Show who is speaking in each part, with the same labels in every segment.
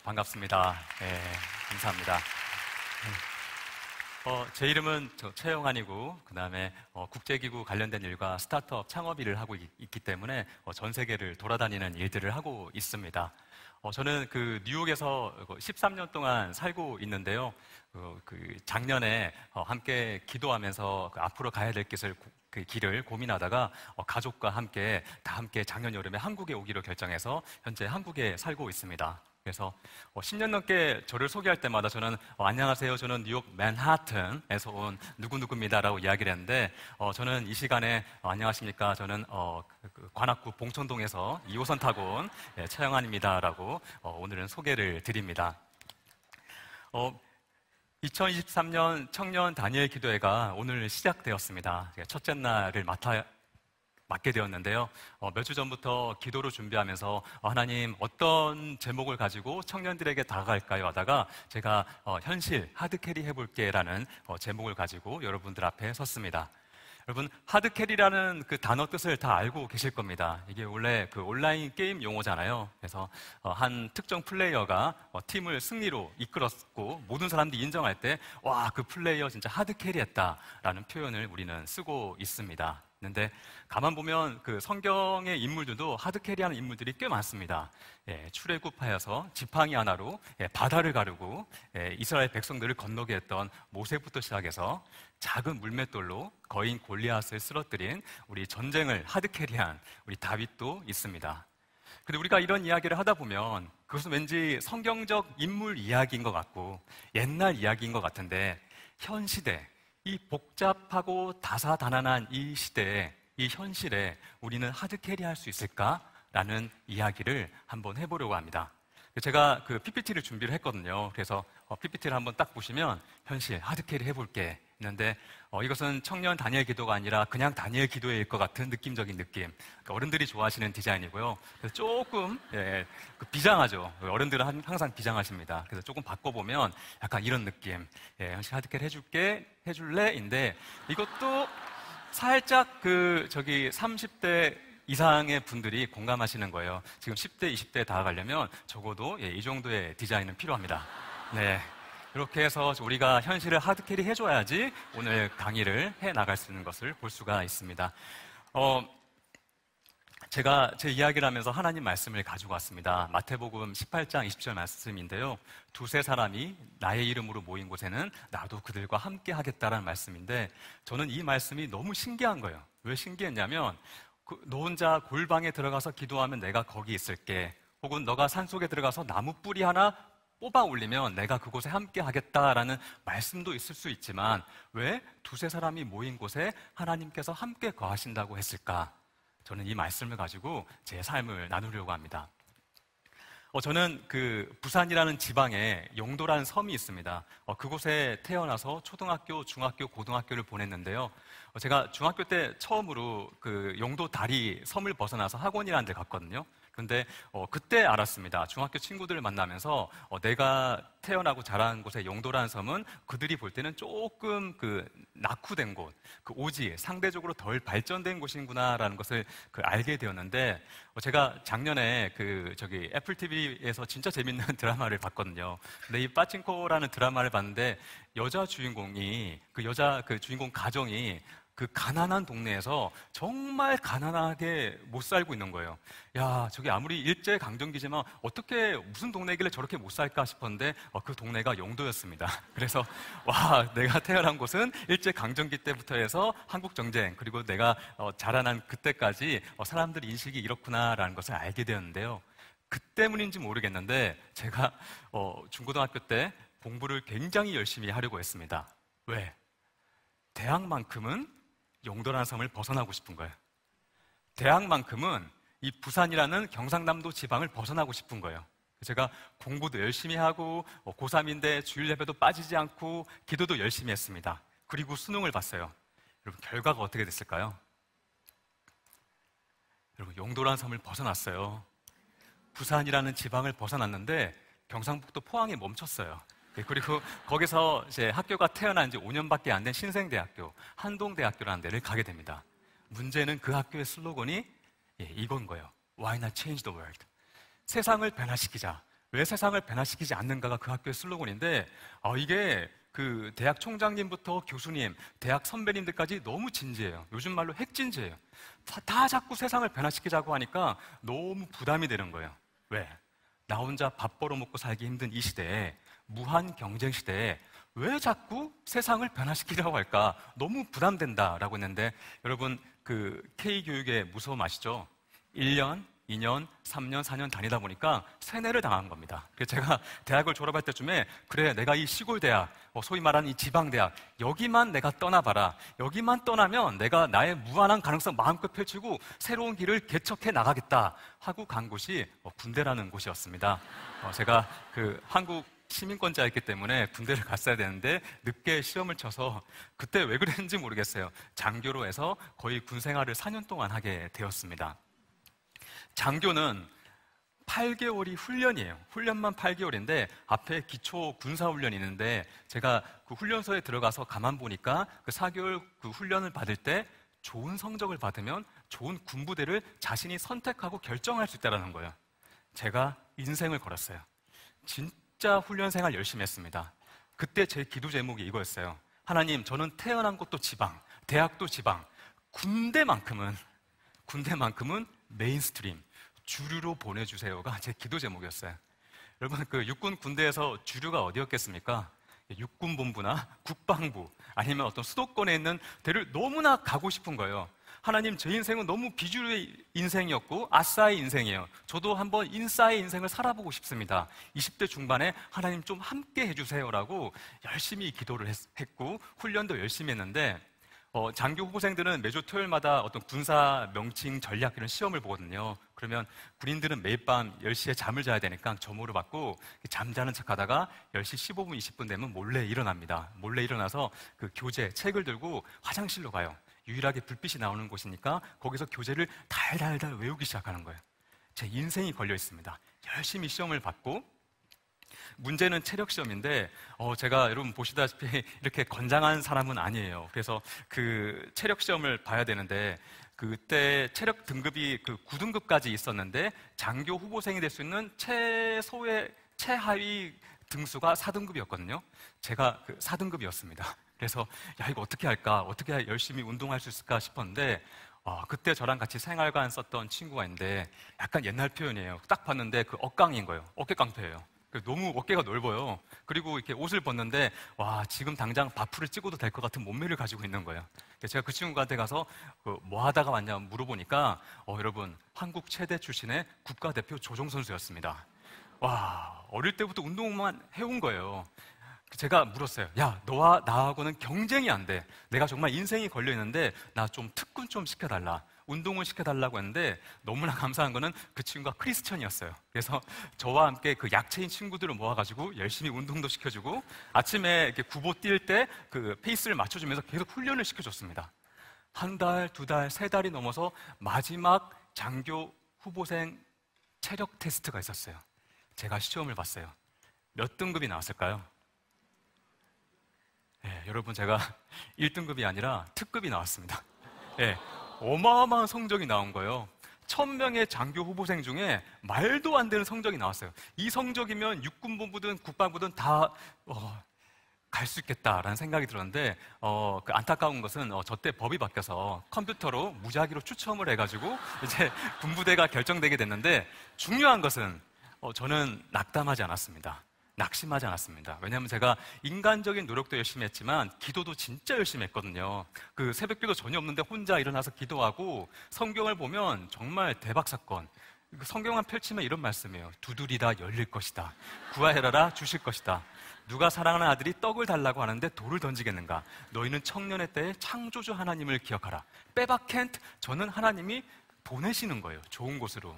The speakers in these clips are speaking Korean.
Speaker 1: 반갑습니다. 감사합니다. 제 이름은 최영환이고, 그 다음에 국제기구 관련된 일과 스타트업 창업 일을 하고 있기 때문에 전 세계를 돌아다니는 일들을 하고 있습니다. 저는 그 뉴욕에서 13년 동안 살고 있는데요. 작년에 함께 기도하면서 앞으로 가야 될 길을 고민하다가 가족과 함께 작년 여름에 한국에 오기로 결정해서 현재 한국에 살고 있습니다. 그래서 10년 넘게 저를 소개할 때마다 저는 안녕하세요, 저는 뉴욕 맨하튼에서 온 누구누구입니다라고 이야기를 했는데, 저는 이 시간에 안녕하십니까, 저는 관악구 봉천동에서 2호선 타고 온 최영환입니다라고 오늘은 소개를 드립니다. 2023년 청년 다니엘 기도회가 오늘 시작되었습니다. 첫째 날을 맡게 되었는데요. 몇 주 전부터 기도로 준비하면서 하나님 어떤 제목을 가지고 청년들에게 다가갈까요 하다가 제가 현실 하드캐리 해볼게라는 제목을 가지고 여러분들 앞에 섰습니다. 여러분, 하드캐리라는 그 단어 뜻을 다 알고 계실 겁니다. 이게 원래 그 온라인 게임 용어잖아요. 그래서 한 특정 플레이어가 팀을 승리로 이끌었고 모든 사람들이 인정할 때 와, 그 플레이어 진짜 하드캐리했다라는 표현을 우리는 쓰고 있습니다. 근데 가만 보면 그 성경의 인물들도 하드캐리하는 인물들이 꽤 많습니다. 출애굽하여서 지팡이 하나로 바다를 가르고 이스라엘 백성들을 건너게 했던 모세부터 시작해서 작은 물맷돌로 거인 골리앗을 쓰러뜨린 우리 전쟁을 하드캐리한 우리 다윗도 있습니다. 근데 우리가 이런 이야기를 하다 보면 그것은 왠지 성경적 인물 이야기인 것 같고 옛날 이야기인 것 같은데, 현 시대, 이 복잡하고 다사다난한 이 시대에, 이 현실에 우리는 하드캐리할 수 있을까라는 이야기를 한번 해보려고 합니다. 제가 그 PPT를 준비를 했거든요. 그래서 PPT를 한번 딱 보시면 현실 하드캐리 해볼게 있는데, 이것은 청년 다니엘 기도가 아니라 그냥 다니엘 기도회일 것 같은 느낌적인 느낌. 그러니까 어른들이 좋아하시는 디자인이고요. 그래서 조금 비장하죠. 어른들은 항상 비장하십니다. 그래서 조금 바꿔보면 약간 이런 느낌. 현실 하드캐리 해줄래인데, 이것도 살짝 30대 이상의 분들이 공감하시는 거예요. 지금 10대, 20대에 다가가려면 적어도 이 정도의 디자인은 필요합니다. 네. 이렇게 해서 우리가 현실을 하드캐리 해줘야지 오늘 강의를 해 나갈 수 있는 것을 볼 수가 있습니다. 제가 제 이야기를 하면서 하나님 말씀을 가지고 왔습니다. 마태복음 18장 20절 말씀인데요. 두세 사람이 나의 이름으로 모인 곳에는 나도 그들과 함께 하겠다라는 말씀인데, 저는 이 말씀이 너무 신기한 거예요. 왜 신기했냐면, 너 혼자 골방에 들어가서 기도하면 내가 거기 있을게. 혹은 너가 산속에 들어가서 나무 뿌리 하나 뽑아 올리면 내가 그곳에 함께 하겠다라는 말씀도 있을 수 있지만, 왜 두세 사람이 모인 곳에 하나님께서 함께 거하신다고 했을까? 저는 이 말씀을 가지고 제 삶을 나누려고 합니다. 저는 부산이라는 지방에 용도라는 섬이 있습니다. 그곳에 태어나서 초등학교, 중학교, 고등학교를 보냈는데요. 제가 중학교 때 처음으로 용도 다리 섬을 벗어나서 학원이라는 데 갔거든요. 근데 그때 알았습니다. 중학교 친구들을 만나면서 내가 태어나고 자란 곳의 용도라는 섬은 그들이 볼 때는 조금 낙후된 곳, 오지 상대적으로 덜 발전된 곳이구나라는 것을 알게 되었는데, 제가 작년에 애플 TV에서 진짜 재밌는 드라마를 봤거든요. 근데 이 빠칭코라는 드라마를 봤는데 여자 주인공이 주인공 가정이 가난한 동네에서 정말 가난하게 못 살고 있는 거예요. 야, 저기 아무리 일제강점기지만 어떻게 무슨 동네길래 저렇게 못 살까 싶었는데 그 동네가 용도였습니다. 그래서 와, 내가 태어난 곳은 일제강점기 때부터 해서 한국전쟁, 그리고 내가 자라난 그때까지 사람들 인식이 이렇구나라는 것을 알게 되었는데요. 그 때문인지 모르겠는데 제가 중고등학교 때 공부를 굉장히 열심히 하려고 했습니다. 왜? 대학만큼은 용도라는 섬을 벗어나고 싶은 거예요. 대학만큼은 이 부산이라는 경상남도 지방을 벗어나고 싶은 거예요. 제가 공부도 열심히 하고 고3인데 주일 예배도 빠지지 않고 기도도 열심히 했습니다. 그리고 수능을 봤어요. 여러분, 결과가 어떻게 됐을까요? 여러분, 용도라는 섬을 벗어났어요. 부산이라는 지방을 벗어났는데 경상북도 포항에 멈췄어요. 그리고 거기서 이제 학교가 태어난 지 5년밖에 안 된 신생대학교, 한동대학교라는 데를 가게 됩니다. 문제는 그 학교의 슬로건이 이건 거예요. Why not change the world? 세상을 변화시키자. 왜 세상을 변화시키지 않는가가 그 학교의 슬로건인데, 이게 그 대학 총장님부터 교수님, 대학 선배님들까지 너무 진지해요. 요즘 말로 핵진지해요. 다 자꾸 세상을 변화시키자고 하니까 너무 부담이 되는 거예요. 왜? 나 혼자 밥 벌어먹고 살기 힘든 이 시대에, 무한 경쟁 시대에 왜 자꾸 세상을 변화시키려고 할까? 너무 부담된다라고 했는데, 여러분 그 K교육의 무서움 아시죠? 1년, 2년, 3년, 4년 다니다 보니까 세뇌를 당한 겁니다. 그래서 제가 대학을 졸업할 때쯤에, 그래, 내가 이 시골 대학, 소위 말하는 이 지방 대학, 여기만 내가 떠나봐라. 여기만 떠나면 내가 나의 무한한 가능성 마음껏 펼치고 새로운 길을 개척해 나가겠다 하고 간 곳이 군대라는 곳이었습니다. 제가 그 한국 시민권자였기 때문에 군대를 갔어야 되는데 늦게 시험을 쳐서, 그때 왜 그랬는지 모르겠어요. 장교로 해서 거의 군 생활을 4년 동안 하게 되었습니다. 장교는 8개월이 훈련이에요. 훈련만 8개월인데 앞에 기초 군사훈련이 있는데, 제가 그 훈련소에 들어가서 가만 보니까 그 4개월 그 훈련을 받을 때 좋은 성적을 받으면 좋은 군부대를 자신이 선택하고 결정할 수 있다는 거예요. 제가 인생을 걸었어요. 진짜 훈련 생활 열심히 했습니다. 그때 제 기도 제목이 이거였어요. 하나님, 저는 태어난 곳도 지방, 대학도 지방, 군대만큼은 메인스트림, 주류로 보내주세요가 제 기도 제목이었어요. 여러분, 그 육군 군대에서 주류가 어디였겠습니까? 육군본부나 국방부, 아니면 어떤 수도권에 있는 데를 너무나 가고 싶은 거예요. 하나님, 제 인생은 너무 비주류의 인생이었고 아싸의 인생이에요. 저도 한번 인싸의 인생을 살아보고 싶습니다. 20대 중반에 하나님 좀 함께 해주세요라고 열심히 기도를 했고 훈련도 열심히 했는데, 장교 후보생들은 매주 토요일마다 어떤 군사 명칭 전략 이런 시험을 보거든요. 그러면 군인들은 매일 밤 10시에 잠을 자야 되니까 점호를 받고 잠자는 척 하다가 10시 15분, 20분 되면 몰래 일어납니다. 몰래 일어나서 그 교재, 책을 들고 화장실로 가요. 유일하게 불빛이 나오는 곳이니까 거기서 교재를 달달달 외우기 시작하는 거예요. 제 인생이 걸려 있습니다. 열심히 시험을 받고, 문제는 체력 시험인데, 제가 여러분 보시다시피 이렇게 건장한 사람은 아니에요. 그래서 그 체력 시험을 봐야 되는데, 그때 체력 등급이 그 9등급까지 있었는데 장교 후보생이 될 수 있는 최소의 최하위 등수가 4등급이었거든요. 제가 그 4등급이었습니다. 그래서 이거 어떻게 할까? 어떻게 해야 열심히 운동할 수 있을까 싶었는데, 그때 저랑 같이 생활관 썼던 친구가 있는데, 약간 옛날 표현이에요. 딱 봤는데 그 억강인 거예요. 어깨깡패예요. 너무 어깨가 넓어요. 그리고 이렇게 옷을 벗는데, 와, 지금 당장 바프를 찍어도 될 것 같은 몸매를 가지고 있는 거예요. 제가 그 친구한테 가서 뭐 하다가 왔냐 물어보니까, 여러분, 한국 체대 출신의 국가대표 조종선수였습니다. 와, 어릴 때부터 운동만 해온 거예요. 제가 물었어요. 야, 너와 나하고는 경쟁이 안 돼. 내가 정말 인생이 걸려있는데 나 좀 특군 좀 시켜달라. 운동을 시켜달라고 했는데, 너무나 감사한 거는 그 친구가 크리스천이었어요. 그래서 저와 함께 그 약체인 친구들을 모아가지고 열심히 운동도 시켜주고, 아침에 이렇게 구보 뛸 때 그 페이스를 맞춰주면서 계속 훈련을 시켜줬습니다. 한 달, 두 달, 세 달이 넘어서 마지막 장교 후보생 체력 테스트가 있었어요. 제가 시험을 봤어요. 몇 등급이 나왔을까요? 네, 여러분, 제가 1등급이 아니라 특급이 나왔습니다. 네, 어마어마한 성적이 나온 거예요. 1000명의 장교 후보생 중에 말도 안 되는 성적이 나왔어요. 이 성적이면 육군본부든 국방부든 다 갈 수 있겠다라는 생각이 들었는데, 그 안타까운 것은 저 때 법이 바뀌어서 컴퓨터로 무작위로 추첨을 해가지고 이제 군부대가 결정되게 됐는데, 중요한 것은 저는 낙담하지 않았습니다. 낙심하지 않았습니다. 왜냐하면 제가 인간적인 노력도 열심히 했지만 기도도 진짜 열심히 했거든요. 그 새벽기도 전혀 없는데 혼자 일어나서 기도하고, 성경을 보면 정말 대박 사건. 성경만 펼치면 이런 말씀이에요. 두드리다 열릴 것이다. 구하여라 주실 것이다. 누가 사랑하는 아들이 떡을 달라고 하는데 돌을 던지겠는가? 너희는 청년의 때에 창조주 하나님을 기억하라. 빼박캔트, 저는 하나님이 보내시는 거예요. 좋은 곳으로.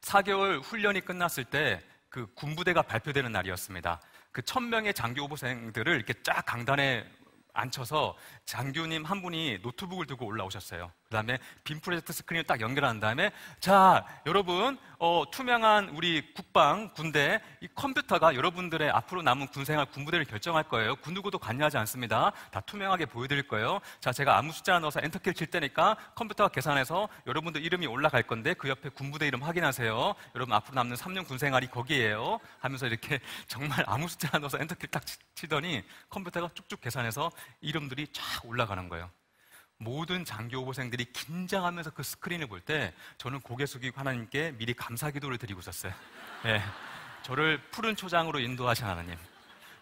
Speaker 1: 4개월 훈련이 끝났을 때 그 군부대가 발표되는 날이었습니다. 그 1000명의 장교 후보생들을 이렇게 쫙 강단에 앉혀서 장교님 한 분이 노트북을 들고 올라오셨어요. 다음에 빔 프로젝트 스크린을 딱 연결한 다음에 자, 여러분 투명한 우리 국방, 군대 이 컴퓨터가 여러분들의 앞으로 남은 군생활, 군부대를 결정할 거예요. 군 누구도 관여하지 않습니다. 다 투명하게 보여드릴 거예요. 자, 제가 아무 숫자 넣어서 엔터키를 칠 테니까 컴퓨터가 계산해서 여러분들 이름이 올라갈 건데 그 옆에 군부대 이름 확인하세요. 여러분 앞으로 남는 3년 군생활이 거기에요. 하면서 이렇게 정말 아무 숫자 넣어서 엔터키를 딱 치더니 컴퓨터가 쭉쭉 계산해서 이름들이 쫙 올라가는 거예요. 모든 장교 후보생들이 긴장하면서 그 스크린을 볼 때 저는 고개 숙이고 하나님께 미리 감사 기도를 드리고 있었어요. 네, 저를 푸른 초장으로 인도하신 하나님,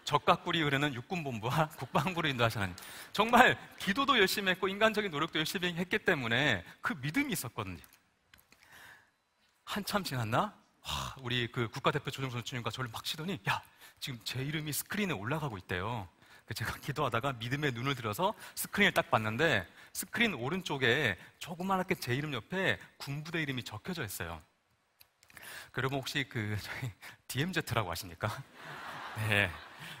Speaker 1: 적과 꿀이 흐르는 육군본부와 국방부로 인도하신 하나님, 정말 기도도 열심히 했고 인간적인 노력도 열심히 했기 때문에 그 믿음이 있었거든요. 한참 지났나? 우리 그 국가대표 조정선 주님과 저를 막 치더니 야, 지금 제 이름이 스크린에 올라가고 있대요. 제가 기도하다가 믿음의 눈을 들어서 스크린을 딱 봤는데 스크린 오른쪽에 조그맣게 제 이름 옆에 군부대 이름이 적혀져 있어요. 여러분 혹시 그 저희 DMZ라고 아십니까? 네,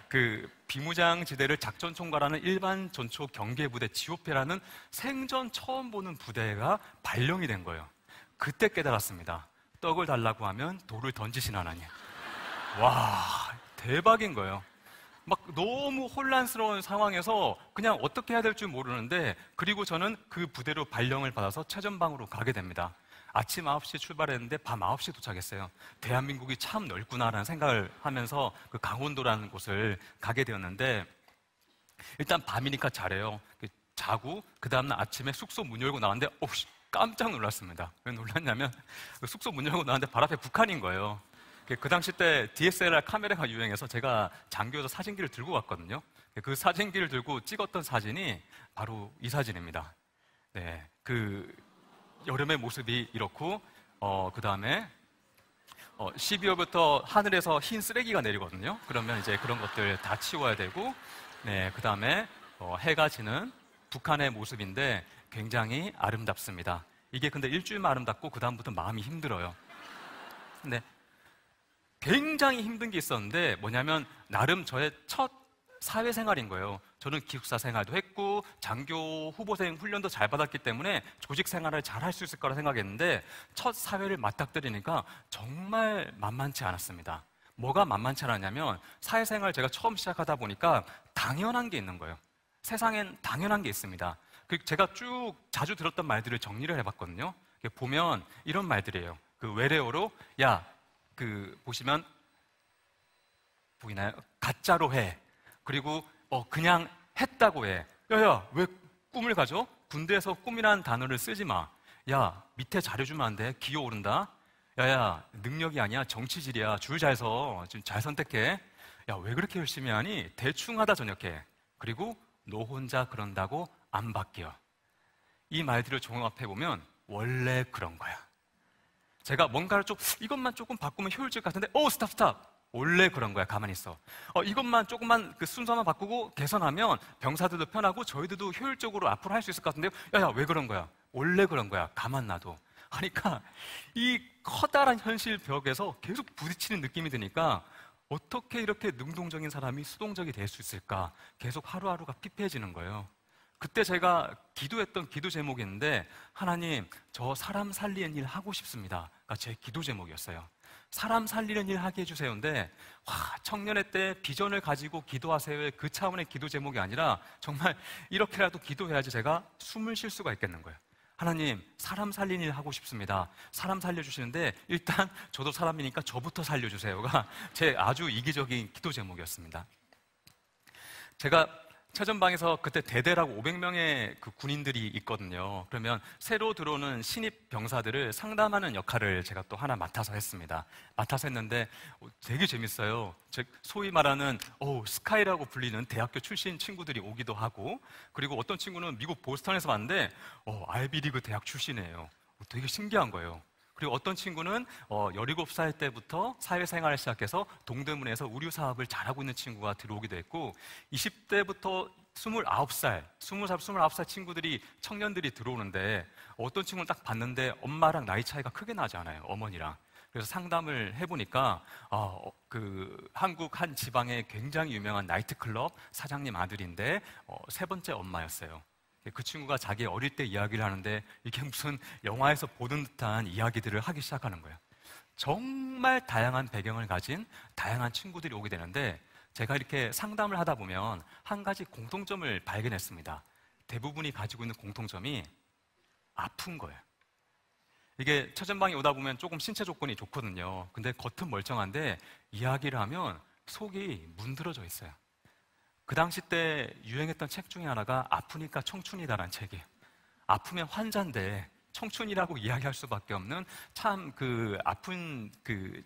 Speaker 1: 그 비무장지대를 작전 총괄하는 일반 전초 경계부대 GOP라는 생전 처음 보는 부대가 발령이 된 거예요. 그때 깨달았습니다. 떡을 달라고 하면 돌을 던지신 하나님. 와, 대박인 거예요. 막 너무 혼란스러운 상황에서 그냥 어떻게 해야 될 줄 모르는데, 그리고 저는 그 부대로 발령을 받아서 최전방으로 가게 됩니다. 아침 9시에 출발했는데 밤 9시에 도착했어요. 대한민국이 참 넓구나라는 생각을 하면서 그 강원도라는 곳을 가게 되었는데, 일단 밤이니까 잘해요. 자고 그 다음날 아침에 숙소 문 열고 나왔는데 깜짝 놀랐습니다. 왜 놀랐냐면 숙소 문 열고 나왔는데 발 앞에 북한인 거예요. 그 당시 때 DSLR 카메라가 유행해서 제가 장교에서 사진기를 들고 갔거든요. 그 사진기를 들고 찍었던 사진이 바로 이 사진입니다. 네, 그 여름의 모습이 이렇고, 그 다음에 12월부터 하늘에서 흰 쓰레기가 내리거든요. 그러면 이제 그런 것들 다 치워야 되고, 네, 그 다음에 해가 지는 북한의 모습인데 굉장히 아름답습니다. 이게 근데 일주일만 아름답고 그 다음부터 마음이 힘들어요. 근데 굉장히 힘든 게 있었는데 뭐냐면 나름 저의 첫 사회생활인 거예요. 저는 기숙사 생활도 했고 장교 후보생 훈련도 잘 받았기 때문에 조직 생활을 잘 할 수 있을 거라 생각했는데 첫 사회를 맞닥뜨리니까 정말 만만치 않았습니다. 뭐가 만만치 않았냐면 사회생활 제가 처음 시작하다 보니까 당연한 게 있는 거예요. 세상엔 당연한 게 있습니다. 제가 쭉 자주 들었던 말들을 정리를 해봤거든요. 보면 이런 말들이에요. 그 외래어로 보시면 보이나요? 가짜로 해. 그리고 그냥 했다고 해. 야야, 왜 꿈을 가져? 군대에서 꿈이라는 단어를 쓰지 마. 야, 밑에 잘해주면 안 돼. 기어 오른다. 야야, 능력이 아니야. 정치질이야. 줄 잘 서. 지금 잘 선택해. 야, 왜 그렇게 열심히 하니? 대충 하다 저녁해. 그리고 너 혼자 그런다고 안 바뀌어. 이 말들을 종합해보면 원래 그런 거야. 제가 뭔가를 이것만 조금 바꾸면 효율적 같은데, 스탑. 원래 그런 거야. 가만히 있어. 이것만 조금만 그 순서만 바꾸고 개선하면 병사들도 편하고 저희들도 효율적으로 앞으로 할 수 있을 것 같은데요. 야, 왜 그런 거야? 원래 그런 거야. 가만 놔둬. 하니까 이 커다란 현실 벽에서 계속 부딪히는 느낌이 드니까 어떻게 이렇게 능동적인 사람이 수동적이 될 수 있을까? 계속 하루하루가 피폐해지는 거예요. 그때 제가 기도했던 기도 제목이 있는데, 하나님, 저 사람 살리는 일 하고 싶습니다.가 제 기도 제목이었어요. 사람 살리는 일 하게 해주세요인데, 청년의 때 비전을 가지고 기도하세요의 그 차원의 기도 제목이 아니라 정말 이렇게라도 기도해야지 제가 숨을 쉴 수가 있겠는 거예요. 하나님, 사람 살리는 일 하고 싶습니다. 사람 살려주시는데 일단 저도 사람이니까 저부터 살려주세요가 제 아주 이기적인 기도 제목이었습니다. 제가 최전방에서 그때 대대라고 500명의 그 군인들이 있거든요. 그러면 새로 들어오는 신입 병사들을 상담하는 역할을 제가 또 하나 맡아서 했습니다. 맡아서 했는데 되게 재밌어요. 즉 소위 말하는 스카이라고 불리는 대학교 출신 친구들이 오기도 하고, 그리고 어떤 친구는 미국 보스턴에서 왔는데 아이비리그 대학 출신이에요. 되게 신기한 거예요. 그리고 어떤 친구는 17살 때부터 사회생활을 시작해서 동대문에서 의류 사업을 잘하고 있는 친구가 들어오기도 했고, 20대부터 29살, 20살, 29살 친구들이, 청년들이 들어오는데 어떤 친구는 딱 봤는데 엄마랑 나이 차이가 크게 나지 않아요. 어머니랑. 그래서 상담을 해보니까 한국 한 지방의 굉장히 유명한 나이트클럽 사장님 아들인데 세 번째 엄마였어요. 그 친구가 자기 어릴 때 이야기를 하는데 이게 무슨 영화에서 보는 듯한 이야기들을 하기 시작하는 거예요. 정말 다양한 배경을 가진 다양한 친구들이 오게 되는데 제가 이렇게 상담을 하다 보면 한 가지 공통점을 발견했습니다. 대부분이 가지고 있는 공통점이 아픈 거예요. 이게 최전방에 오다 보면 조금 신체 조건이 좋거든요. 근데 겉은 멀쩡한데 이야기를 하면 속이 문드러져 있어요. 그 당시 때 유행했던 책 중에 하나가 아프니까 청춘이다라는 책이에요. 아프면 환자인데 청춘이라고 이야기할 수밖에 없는 참 그 아픈 그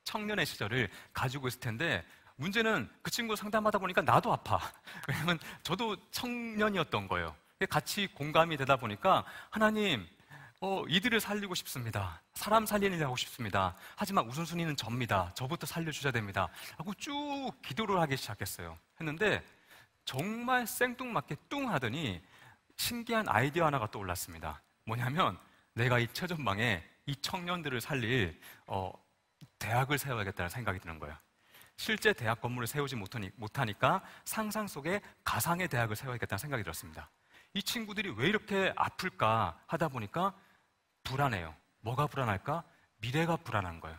Speaker 1: 청년의 시절을 가지고 있을 텐데 문제는 그 친구 상담하다 보니까 나도 아파. 왜냐면 저도 청년이었던 거예요. 같이 공감이 되다 보니까 하나님, 이들을 살리고 싶습니다. 사람 살리는 일 하고 싶습니다. 하지만 우선순위는 접니다. 저부터 살려주셔야 됩니다. 하고 쭉 기도를 하기 시작했어요. 했는데 정말 생뚱맞게 뚱 하더니 신기한 아이디어 하나가 떠올랐습니다. 뭐냐면 내가 이 최전방에 이 청년들을 살릴 대학을 세워야겠다는 생각이 드는 거예요. 실제 대학 건물을 세우지 못하니까 상상 속에 가상의 대학을 세워야겠다는 생각이 들었습니다. 이 친구들이 왜 이렇게 아플까 하다 보니까 불안해요. 뭐가 불안할까? 미래가 불안한 거예요.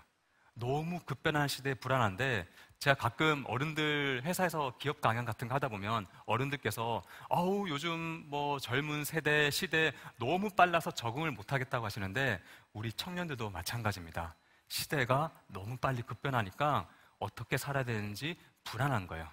Speaker 1: 너무 급변한 시대에 불안한데 제가 가끔 어른들 회사에서 기업 강연 같은 거 하다 보면 어른들께서 요즘 뭐 젊은 세대 시대 너무 빨라서 적응을 못하겠다고 하시는데 우리 청년들도 마찬가지입니다. 시대가 너무 빨리 급변하니까 어떻게 살아야 되는지 불안한 거예요.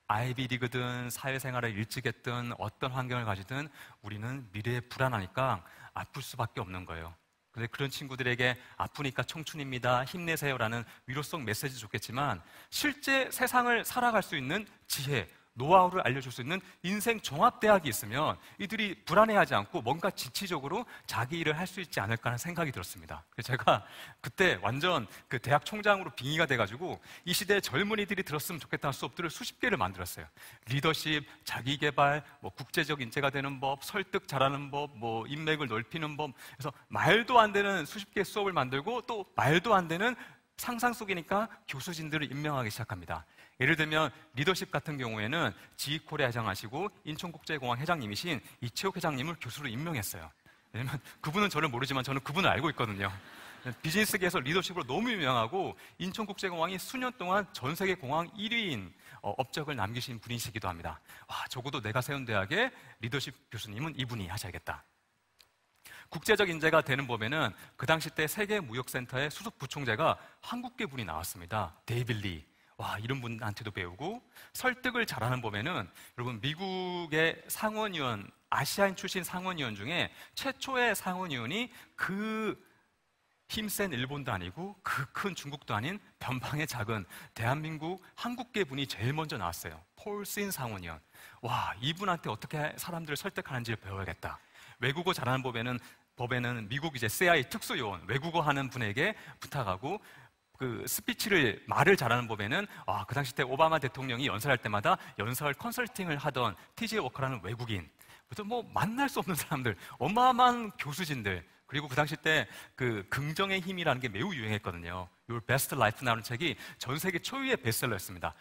Speaker 1: 아이비리그든 사회생활을 일찍 했든 어떤 환경을 가지든 우리는 미래에 불안하니까 아플 수밖에 없는 거예요. 근데 그런 친구들에게 아프니까 청춘입니다, 힘내세요라는 위로성 메시지 좋겠지만 실제 세상을 살아갈 수 있는 지혜, 노하우를 알려줄 수 있는 인생 종합대학이 있으면 이들이 불안해하지 않고 뭔가 지치적으로 자기 일을 할 수 있지 않을까 하는 생각이 들었습니다. 그래서 제가 그때 완전 그 대학 총장으로 빙의가 돼가지고 이 시대의 젊은이들이 들었으면 좋겠다는 수업들을 수십 개를 만들었어요. 리더십, 자기개발, 국제적 인재가 되는 법, 설득 잘하는 법, 인맥을 넓히는 법. 그래서 말도 안 되는 수십 개의 수업을 만들고 또 말도 안 되는 상상 속이니까 교수진들을 임명하기 시작합니다. 예를 들면 리더십 같은 경우에는 지이코리아 회장하시고 인천국제공항 회장님이신 이채욱 회장님을 교수로 임명했어요. 왜냐면 그분은 저를 모르지만 저는 그분을 알고 있거든요. 비즈니스계에서 리더십으로 너무 유명하고 인천국제공항이 수년 동안 전 세계 공항 1위인 업적을 남기신 분이시기도 합니다. 와, 적어도 내가 세운 대학의 리더십 교수님은 이분이 하셔야겠다. 국제적 인재가 되는 법에는 그 당시 때 세계무역센터의 수석 부총재가 한국계 분이 나왔습니다. 데이빌 리. 와, 이런 분한테도 배우고, 설득을 잘하는 법에는 여러분 미국의 상원의원, 아시아인 출신 상원의원 중에 최초의 상원의원이 그 힘센 일본도 아니고 그 큰 중국도 아닌 변방의 작은 대한민국 한국계 분이 제일 먼저 나왔어요. 폴신 상원의원. 와, 이분한테 어떻게 사람들을 설득하는지를 배워야겠다. 외국어 잘하는 법에는 미국 이제 CIA 특수요원, 외국어 하는 분에게 부탁하고, 그 스피치를 말을 잘하는 법에는 그 당시 때 오바마 대통령이 연설할 때마다 연설 컨설팅을 하던 TJ 워커라는 외국인, 그래서 만날 수 없는 사람들, 어마어마한 교수진들, 그리고 그 당시 때 그 긍정의 힘이라는 게 매우 유행했거든요. Your Best Life라는 책이 전 세계 초유의 베스트셀러였습니다.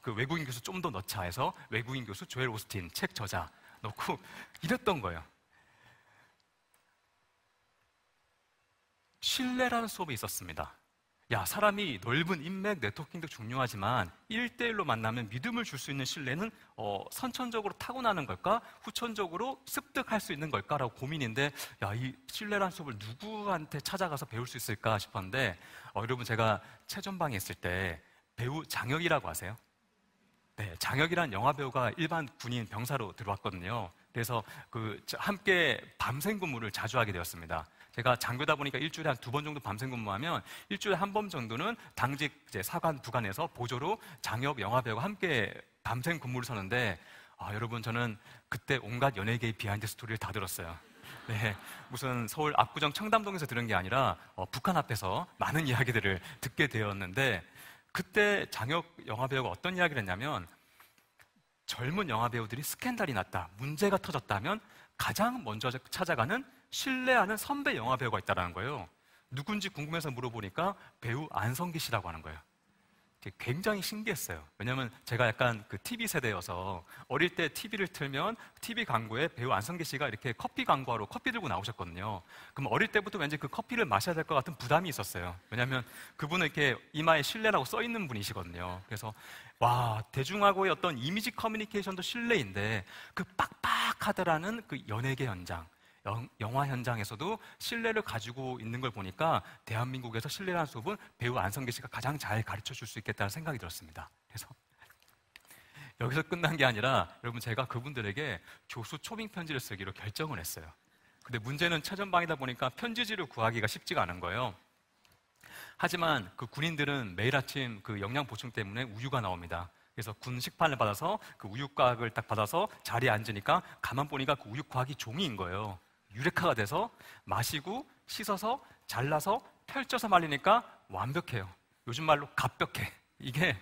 Speaker 1: 그 외국인 교수 좀 더 넣자 해서 외국인 교수 조엘 오스틴 책 저자 넣고 이랬던 거예요. 신뢰라는 수업이 있었습니다. 사람이 넓은 인맥, 네트워킹도 중요하지만 1대1로 만나면 믿음을 줄 수 있는 신뢰는 선천적으로 타고나는 걸까? 후천적으로 습득할 수 있는 걸까라고 고민인데, 이 신뢰라는 수업을 누구한테 찾아가서 배울 수 있을까 싶었는데, 여러분 제가 최전방에 있을 때 배우 장혁이라고 아세요? 네, 장혁이라는 영화 배우가 일반 군인 병사로 들어왔거든요. 그래서 함께 밤샘 근무를 자주 하게 되었습니다. 제가 장교다 보니까 일주일에 한 2번 정도 밤샘 근무하면 일주일에 한 번 정도는 당직 사관 부관에서 보조로 장혁 영화 배우와 함께 밤샘 근무를 서는데, 여러분 저는 그때 온갖 연예계의 비하인드 스토리를 다 들었어요. 네, 무슨 서울 압구정 청담동에서 들은 게 아니라 북한 앞에서 많은 이야기들을 듣게 되었는데, 그때 장혁 영화 배우가 어떤 이야기를 했냐면, 젊은 영화 배우들이 스캔들이 났다, 문제가 터졌다면 가장 먼저 찾아가는 신뢰하는 선배 영화 배우가 있다는 거예요. 누군지 궁금해서 물어보니까 배우 안성기 씨라고 하는 거예요. 굉장히 신기했어요. 왜냐하면 제가 약간 그 TV 세대여서 어릴 때 TV를 틀면 TV 광고에 배우 안성기 씨가 이렇게 커피 광고하러 커피 들고 나오셨거든요. 그럼 어릴 때부터 왠지 그 커피를 마셔야 될 것 같은 부담이 있었어요. 왜냐하면 그분은 이렇게 이마에 신뢰라고 써 있는 분이시거든요. 그래서 와, 대중하고의 어떤 이미지 커뮤니케이션도 신뢰인데 그 빡빡하더라는 그 연예계 현장, 영화 현장에서도 신뢰를 가지고 있는 걸 보니까 대한민국에서 신뢰라는 수업은 배우 안성기 씨가 가장 잘 가르쳐 줄 수 있겠다는 생각이 들었습니다. 그래서 여기서 끝난 게 아니라 여러분, 제가 그분들에게 교수 초빙 편지를 쓰기로 결정을 했어요. 근데 문제는 최전방이다 보니까 편지지를 구하기가 쉽지가 않은 거예요. 하지만 그 군인들은 매일 아침 그 영양 보충 때문에 우유가 나옵니다. 그래서 군 식판을 받아서 그 우유곽을 딱 받아서 자리에 앉으니까 가만 보니까 그 우유곽이 종이인 거예요. 유레카가 돼서 마시고 씻어서 잘라서 펼쳐서 말리니까 완벽해요. 요즘 말로 갓벽해. 이게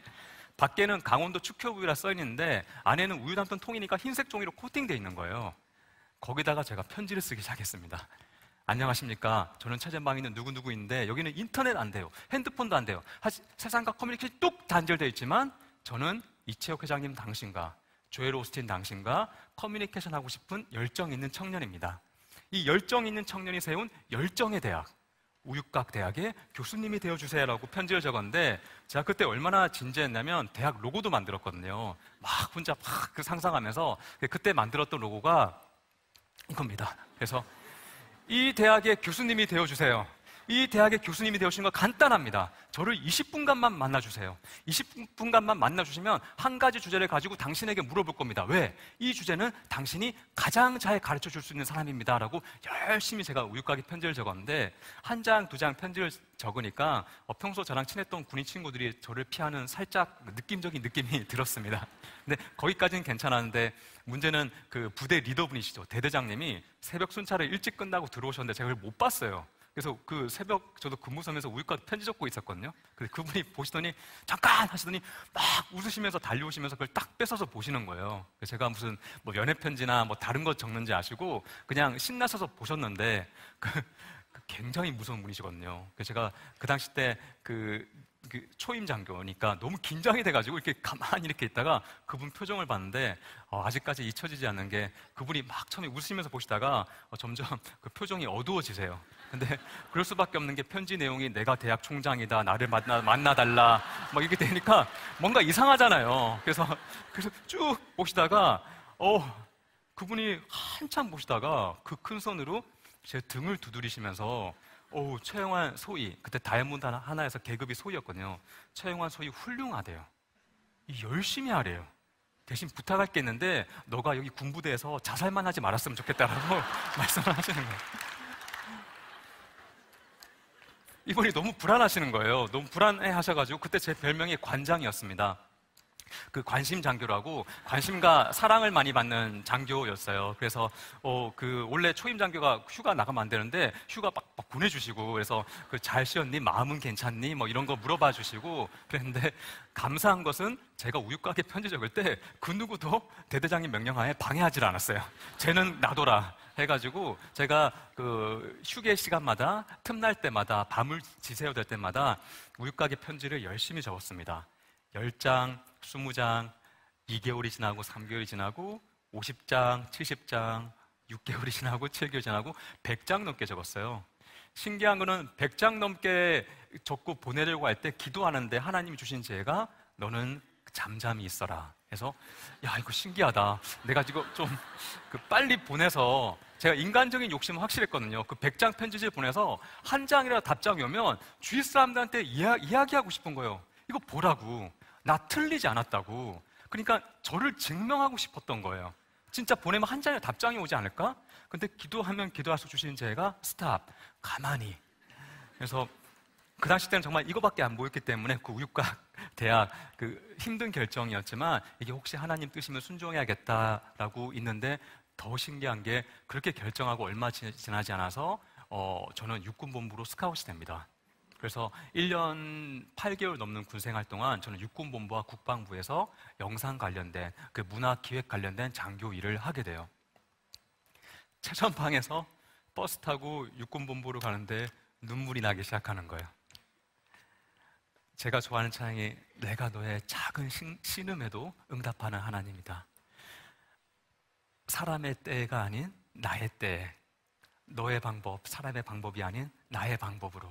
Speaker 1: 밖에는 강원도 축효우유라 써 있는데 안에는 우유 담던 통이니까 흰색 종이로 코팅되어 있는 거예요. 거기다가 제가 편지를 쓰기 시작했습니다. 안녕하십니까. 저는 최전방에 있는 누구누구인데 여기는 인터넷 안 돼요. 핸드폰도 안 돼요. 세상과 커뮤니케이션이 뚝 단절되어 있지만 저는 이채혁 회장님 당신과 조엘 오스틴 당신과 커뮤니케이션 하고 싶은 열정 있는 청년입니다. 이 열정 있는 청년이 세운 열정의 대학, 우육각 대학의 교수님이 되어주세요라고 편지를 적었는데 제가 그때 얼마나 진지했냐면 대학 로고도 만들었거든요. 막 혼자 막 그 상상하면서 그때 만들었던 로고가 이겁니다. 그래서 이 대학의 교수님이 되어주세요. 이 대학의 교수님이 되어주시는 건 간단합니다. 저를 20분간만 만나주세요. 20분간만 만나주시면 한 가지 주제를 가지고 당신에게 물어볼 겁니다. 왜? 이 주제는 당신이 가장 잘 가르쳐 줄 수 있는 사람입니다. 라고 열심히 제가 우유가게 편지를 적었는데 한 장, 두 장 편지를 적으니까 평소 저랑 친했던 군인 친구들이 저를 피하는 살짝 느낌적인 느낌이 들었습니다. 근데 거기까지는 괜찮았는데 문제는 그 부대 리더분이시죠. 대대장님이 새벽 순찰을 일찍 끝나고 들어오셨는데 제가 그걸 못 봤어요. 그래서 그 새벽 저도 근무섬에서 우유가 편지 적고 있었거든요. 그래서 그분이 보시더니 잠깐 하시더니 막 웃으시면서 달려오시면서 그걸 딱 뺏어서 보시는 거예요. 그래서 제가 무슨 뭐 연애 편지나 뭐 다른 것 적는지 아시고 그냥 신나셔서 보셨는데 그 굉장히 무서운 분이시거든요. 그래서 제가 그 당시 때 그 초임 장교니까 너무 긴장이 돼가지고 이렇게 가만히 이렇게 있다가 그분 표정을 봤는데 아직까지 잊혀지지 않는 게 그분이 막 처음에 웃으시면서 보시다가 점점 그 표정이 어두워지세요. 근데 그럴 수밖에 없는 게 편지 내용이 내가 대학 총장이다, 나를 만나달라 막 이렇게 되니까 뭔가 이상하잖아요. 그래서 쭉 보시다가 그분이 한참 보시다가 그 큰 손으로 제 등을 두드리시면서 최영환 소희, 그때 다이아몬드 하나에서 계급이 소희였거든요. 최영환 소희 훌륭하대요. 열심히 하래요. 대신 부탁할 게 있는데 너가 여기 군부대에서 자살만 하지 말았으면 좋겠다라고 말씀을 하시는 거예요. 이분이 너무 불안하시는 거예요. 너무 불안해 하셔가지고 그때 제 별명이 관장이었습니다. 그 관심 장교라고 관심과 사랑을 많이 받는 장교였어요. 그래서 원래 초임 장교가 휴가 나가면 안 되는데 휴가 막 보내주시고 그래서 잘 쉬었니? 마음은 괜찮니? 뭐 이런 거 물어봐 주시고 그랬는데 감사한 것은 제가 우유가게 편지 적을 때 그 누구도 대대장님 명령하에 방해하지 않았어요. 쟤는 놔둬라 해가지고 제가 그 휴게 시간마다 틈날 때마다 밤을 지새워 될 때마다 우유가게 편지를 열심히 적었습니다. 10장, 20장, 2개월이 지나고 3개월이 지나고 50장, 70장, 6개월이 지나고 7개월이 지나고 100장 넘게 적었어요. 신기한 거는 100장 넘게 적고 보내려고 할 때 기도하는데 하나님이 주신 제가 너는 잠잠히 있어라 해서 야 이거 신기하다. 내가 지금 좀 빨리 보내서 제가 인간적인 욕심은 확실했거든요. 그 100장 편지지를 보내서 한 장이라도 답장이 오면 주위 사람들한테 이야기하고 싶은 거예요. 이거 보라고. 나 틀리지 않았다고. 그러니까 저를 증명하고 싶었던 거예요. 진짜 보내면 한 장에 답장이 오지 않을까? 근데 기도하면 기도할수록 주시는 제가 스탑, 가만히. 그래서 그 당시 때는 정말 이거밖에 안 보였기 때문에 그 우유과 대학 그 힘든 결정이었지만 이게 혹시 하나님 뜻이면 순종해야겠다라고 있는데 더 신기한 게 그렇게 결정하고 얼마 지나지 않아서 저는 육군본부로 스카웃이 됩니다. 그래서 1년 8개월 넘는 군생활 동안 저는 육군본부와 국방부에서 영상 관련된 그 문화 기획 관련된 장교 일을 하게 돼요. 최전방에서 버스 타고 육군본부로 가는데 눈물이 나기 시작하는 거예요. 제가 좋아하는 찬양이 내가 너의 작은 신음에도 응답하는 하나님이다. 사람의 때가 아닌 나의 때에, 너의 방법, 사람의 방법이 아닌 나의 방법으로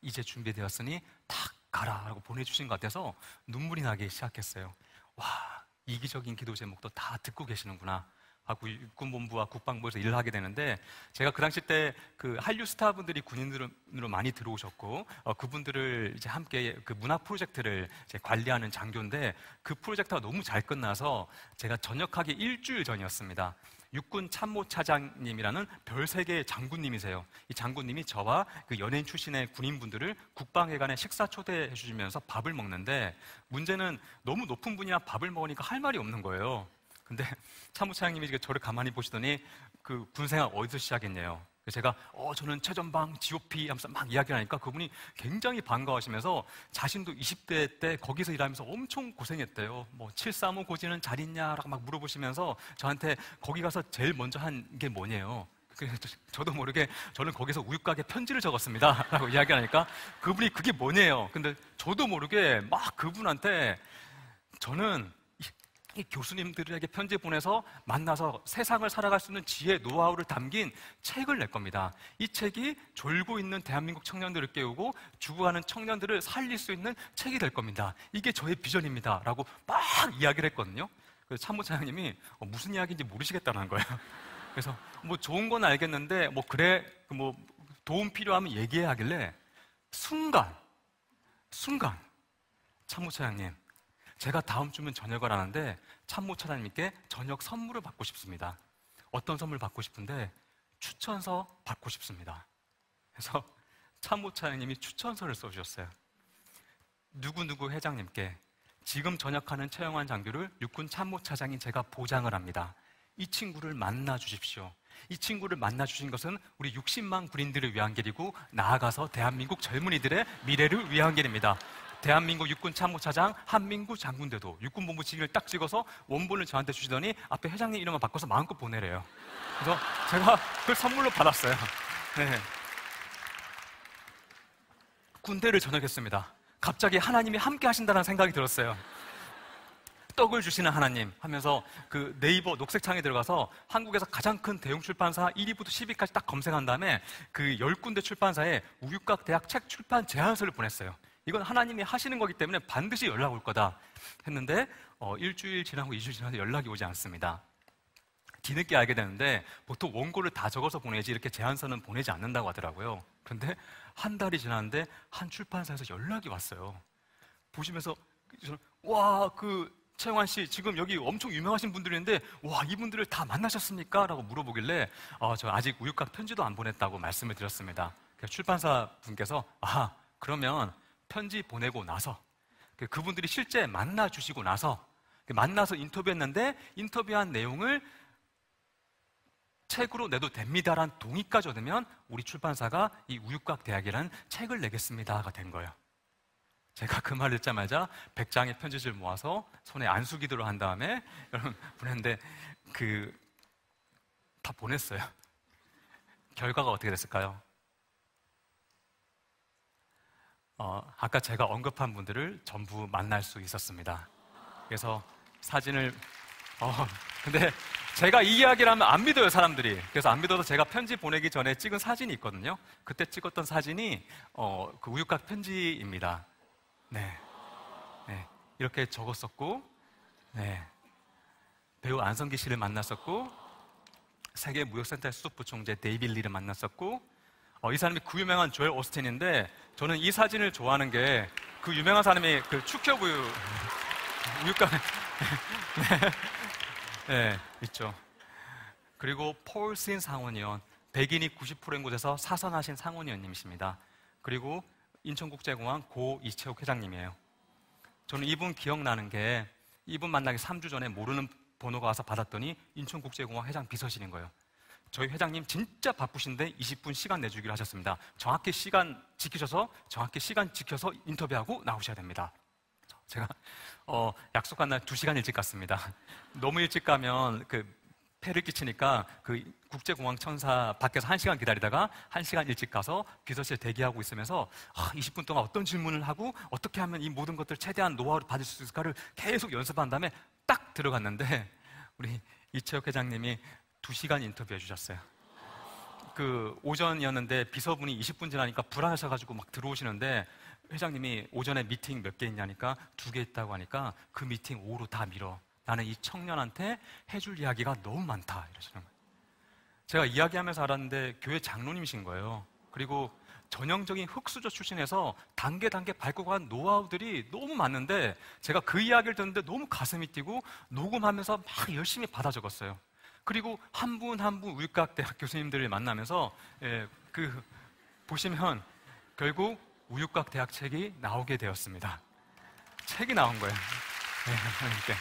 Speaker 1: 이제 준비되었으니 탁 가라 라고 보내주신 것 같아서 눈물이 나기 시작했어요. 와, 이기적인 기도 제목도 다 듣고 계시는구나 하고 육군본부와 국방부에서 일을 하게 되는데, 제가 그 당시 때 그 한류 스타분들이 군인으로 많이 들어오셨고 그분들을 이제 함께 그 문학 프로젝트를 이제 관리하는 장교인데, 그 프로젝트가 너무 잘 끝나서 제가 전역하기 일주일 전이었습니다. 육군 참모차장님이라는 별세계 장군님이세요. 이 장군님이 저와 그 연예인 출신의 군인분들을 국방회관에 식사 초대해 주시면서 밥을 먹는데, 문제는 너무 높은 분이랑 밥을 먹으니까 할 말이 없는 거예요. 근데 참모차장님이 저를 가만히 보시더니 그 군생활 어디서 시작했냐요. 제가 저는 최전방 GOP 하면서 막 이야기를 하니까 그분이 굉장히 반가워하시면서 자신도 20대 때 거기서 일하면서 엄청 고생했대요. 뭐 735 고지는 잘 있냐라고 막 물어보시면서 저한테 거기 가서 제일 먼저 한 게 뭐냐요. 그래서 저도 모르게 저는 거기서 우유가게 편지를 적었습니다 라고 이야기하니까 그분이 그게 뭐냐요. 근데 저도 모르게 막 그분한테 저는 이 교수님들에게 편지 보내서 만나서 세상을 살아갈 수 있는 지혜, 노하우를 담긴 책을 낼 겁니다. 이 책이 졸고 있는 대한민국 청년들을 깨우고 죽어가는 청년들을 살릴 수 있는 책이 될 겁니다. 이게 저의 비전입니다 라고 막 이야기를 했거든요. 그래서 참모차장님이 무슨 이야기인지 모르시겠다는 거예요. 그래서 뭐 좋은 건 알겠는데 뭐 그래 뭐 도움 필요하면 얘기해 하길래 순간 참모차장님, 제가 다음 주면 전역을 하는데 참모차장님께 저녁 선물을 받고 싶습니다. 어떤 선물 받고 싶은데 추천서 받고 싶습니다. 그래서 참모차장님이 추천서를 써주셨어요. 누구누구 회장님께 지금 전역하는 최영환 장교를 육군 참모차장인 제가 보장을 합니다. 이 친구를 만나 주십시오. 이 친구를 만나 주신 것은 우리 60만 군인들을 위한 길이고 나아가서 대한민국 젊은이들의 미래를 위한 길입니다. 대한민국 육군 참모차장 한민구 장군대도 육군본부 직위를 딱 찍어서 원본을 저한테 주시더니 앞에 회장님 이름만 바꿔서 마음껏 보내래요. 그래서 제가 그걸 선물로 받았어요. 네. 군대를 전역했습니다. 갑자기 하나님이 함께 하신다는 생각이 들었어요. 떡을 주시는 하나님 하면서 그 네이버 녹색창에 들어가서 한국에서 가장 큰 대형 출판사 1위부터 10위까지 딱 검색한 다음에 그 10군데 출판사에 우육각 대학 책 출판 제안서를 보냈어요. 이건 하나님이 하시는 거기 때문에 반드시 연락 올 거다 했는데 일주일 지나고 2주 지나서 연락이 오지 않습니다. 뒤늦게 알게 되는데 보통 원고를 다 적어서 보내지 이렇게 제안서는 보내지 않는다고 하더라고요. 그런데 한 달이 지났는데 한 출판사에서 연락이 왔어요. 보시면서 와, 그 최영환 씨 지금 여기 엄청 유명하신 분들인데 와, 이분들을 다 만나셨습니까? 라고 물어보길래 저 아직 우육각 편지도 안 보냈다고 말씀을 드렸습니다. 출판사 분께서 그러면 편지 보내고 나서 그분들이 실제 만나 주시고 나서 만나서 인터뷰했는데 인터뷰한 내용을 책으로 내도 됩니다라는 동의까지 얻으면 우리 출판사가 이 우육각 대학이라는 책을 내겠습니다가 된 거예요. 제가 그 말을 듣자마자 100장의 편지지를 모아서 손에 안수기도를 한 다음에 여러분 보냈는데 다 보냈어요. 결과가 어떻게 됐을까요? 아까 제가 언급한 분들을 전부 만날 수 있었습니다. 그래서 사진을 근데 제가 이 이야기를 하면 안 믿어요, 사람들이. 그래서 안 믿어서 제가 편지 보내기 전에 찍은 사진이 있거든요. 그때 찍었던 사진이 그 우육각 편지입니다. 네, 이렇게 적었었고, 배우 안성기 씨를 만났었고, 세계 무역센터의 수석부총재 데이빗 리를 만났었고, 이 사람이 그 유명한 조엘 오스틴인데, 저는 이 사진을 좋아하는 게 그 유명한 사람이 그 축협우유 우유가 네, 있죠. 그리고 폴신 상원의원, 백인이 90%인 곳에서 사선하신 상원의원님이십니다. 그리고 인천국제공항 고 이채욱 회장님이에요. 저는 이분 기억나는 게 이분 만나기 3주 전에 모르는 번호가 와서 받았더니 인천국제공항 회장 비서실인 거예요. 저희 회장님 진짜 바쁘신데 20분 시간 내주기로 하셨습니다. 정확히 시간 지키셔서 인터뷰하고 나오셔야 됩니다. 제가 약속한 날 2시간 일찍 갔습니다. 너무 일찍 가면 그 폐를 끼치니까 그 국제공항 천사 밖에서 1시간 기다리다가 1시간 일찍 가서 비서실 대기하고 있으면서 20분 동안 어떤 질문을 하고 어떻게 하면 이 모든 것들 최대한 노하우를 받을 수 있을까를 계속 연습한 다음에 딱 들어갔는데 우리 이채혁 회장님이 2시간 인터뷰해 주셨어요. 그 오전이었는데 비서분이 20분 지나니까 불안하셔가지고 막 들어오시는데 회장님이 오전에 미팅 몇 개 있냐니까 2개 있다고 하니까 그 미팅 오후로 다 미뤄. 나는 이 청년한테 해줄 이야기가 너무 많다 이러시는 거예요. 제가 이야기하면서 알았는데 교회 장로님이신 거예요. 그리고 전형적인 흑수저 출신에서 단계 밟고 간 노하우들이 너무 많은데 제가 그 이야기를 듣는데 너무 가슴이 뛰고 녹음하면서 막 열심히 받아 적었어요. 그리고 한 분 한 분 우육각대학 교수님들을 만나면서 보시면 결국 우육각대학 책이 나오게 되었습니다. 책이 나온 거예요. 이렇게.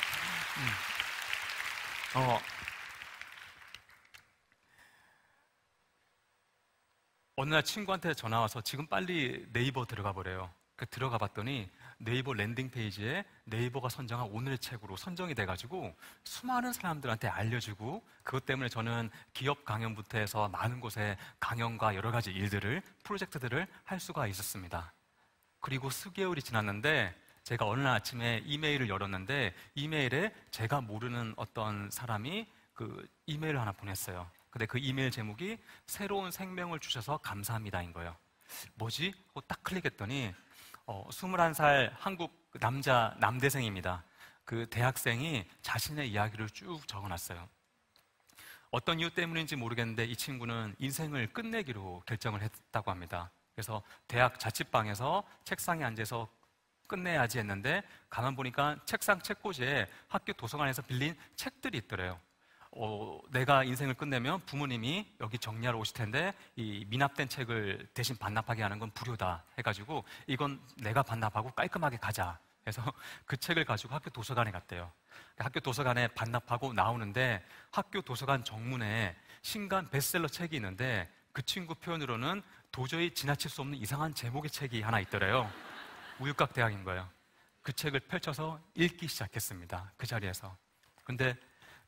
Speaker 1: 어느 날 친구한테 전화 와서 지금 빨리 네이버 들어가 보래요. 들어가 봤더니 네이버 랜딩 페이지에 네이버가 선정한 오늘의 책으로 선정이 돼가지고 수많은 사람들한테 알려주고 그것 때문에 저는 기업 강연부터 해서 많은 곳에 강연과 여러 가지 프로젝트들을 할 수가 있었습니다. 그리고 수개월이 지났는데 제가 어느 날 아침에 이메일을 열었는데 이메일에 제가 모르는 어떤 사람이 그 이메일을 하나 보냈어요. 근데 그 이메일 제목이 새로운 생명을 주셔서 감사합니다인 거예요. 뭐지? 하고 딱 클릭했더니 21살 한국 남대생입니다. 그 대학생이 자신의 이야기를 쭉 적어놨어요. 어떤 이유 때문인지 모르겠는데 이 친구는 인생을 끝내기로 결정을 했다고 합니다. 그래서 대학 자취방에서 책상에 앉아서 끝내야지 했는데 가만 보니까 책상 책꽂이에 학교 도서관에서 빌린 책들이 있더래요. 내가 인생을 끝내면 부모님이 여기 정리하러 오실 텐데 이 미납된 책을 대신 반납하게 하는 건 불효다 해가지고 이건 내가 반납하고 깔끔하게 가자 해서 그 책을 가지고 학교 도서관에 갔대요. 학교 도서관에 반납하고 나오는데 학교 도서관 정문에 신간 베스트셀러 책이 있는데 그 친구 표현으로는 도저히 지나칠 수 없는 이상한 제목의 책이 하나 있더래요. 우육각 대학인 거예요. 그 책을 펼쳐서 읽기 시작했습니다. 그 자리에서. 근데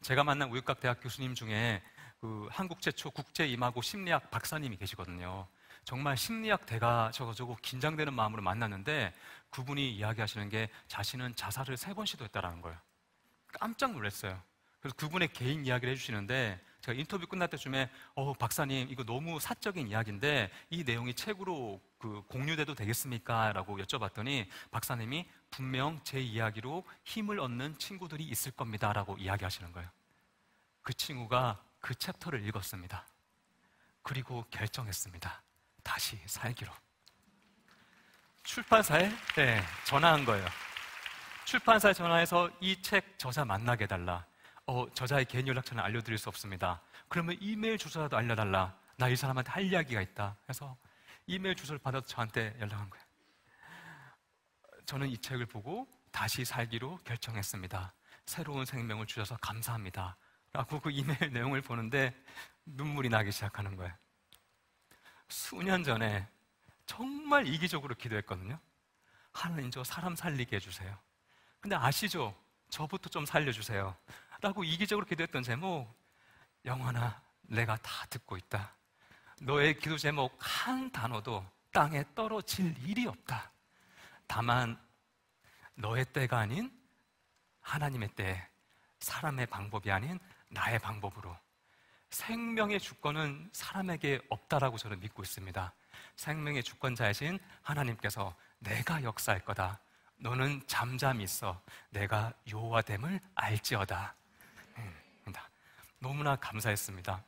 Speaker 1: 제가 만난 우육각 대학 교수님 중에 그 한국 최초 국제 임하고 심리학 박사님이 계시거든요. 정말 심리학 대가셔가지고 긴장되는 마음으로 만났는데 그분이 이야기하시는 게 자신은 자살을 3번 시도했다라는 거예요. 깜짝 놀랐어요. 그래서 그분의 개인 이야기를 해주시는데 제가 인터뷰 끝날 때쯤에 박사님 이거 너무 사적인 이야기인데 이 내용이 책으로 공유돼도 되겠습니까? 라고 여쭤봤더니 박사님이 분명 제 이야기로 힘을 얻는 친구들이 있을 겁니다 라고 이야기하시는 거예요. 그 친구가 그 챕터를 읽었습니다. 그리고 결정했습니다. 다시 살기로. 출판사에 전화한 거예요. 출판사에 전화해서 이 책 저자 만나게 해달라. 저자의 개인 연락처는 알려드릴 수 없습니다. 그러면 이메일 주소라도 알려달라. 나 이 사람한테 할 이야기가 있다. 해서 이메일 주소를 받아서 저한테 연락한 거예요. 저는 이 책을 보고 다시 살기로 결정했습니다. 새로운 생명을 주셔서 감사합니다. 라고 그 이메일 내용을 보는데 눈물이 나기 시작하는 거예요. 수년 전에 정말 이기적으로 기도했거든요. 하나님 저 사람 살리게 해주세요. 근데 아시죠? 저부터 좀 살려주세요. 라고 이기적으로 기도했던 제목, 영원아 내가 다 듣고 있다. 너의 기도 제목 한 단어도 땅에 떨어질 일이 없다. 다만 너의 때가 아닌 하나님의 때, 사람의 방법이 아닌 나의 방법으로. 생명의 주권은 사람에게 없다라고 저는 믿고 있습니다. 생명의 주권자이신 하나님께서 내가 역사할 거다. 너는 잠잠히 있어. 내가 여호와됨을 알지어다. 너무나 감사했습니다.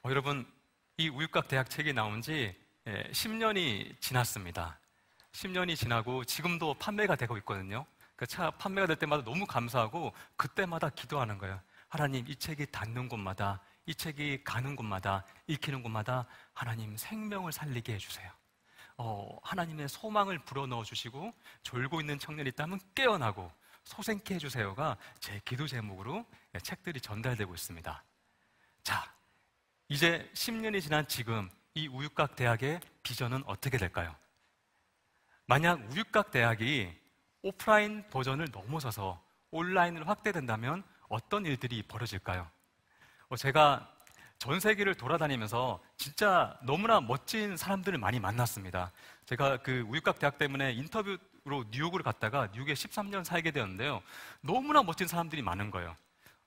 Speaker 1: 여러분, 이 우육각 대학 책이 나온 지 10년이 지났습니다. 10년이 지나고 지금도 판매가 되고 있거든요. 그 차 판매가 될 때마다 너무 감사하고 그때마다 기도하는 거예요. 하나님, 이 책이 닿는 곳마다, 이 책이 가는 곳마다, 읽히는 곳마다 하나님 생명을 살리게 해주세요. 하나님의 소망을 불어넣어 주시고 졸고 있는 청년이 있다면 깨어나고 소생케 해주세요가 제 기도 제목으로 책들이 전달되고 있습니다. 자, 이제 10년이 지난 지금 이 우육각 대학의 비전은 어떻게 될까요? 만약 우육각 대학이 오프라인 버전을 넘어서서 온라인으로 확대된다면 어떤 일들이 벌어질까요? 제가 전 세계를 돌아다니면서 진짜 너무나 멋진 사람들을 많이 만났습니다. 제가 그 우유곽 대학 때문에 인터뷰로 뉴욕을 갔다가 뉴욕에 13년 살게 되었는데요. 너무나 멋진 사람들이 많은 거예요.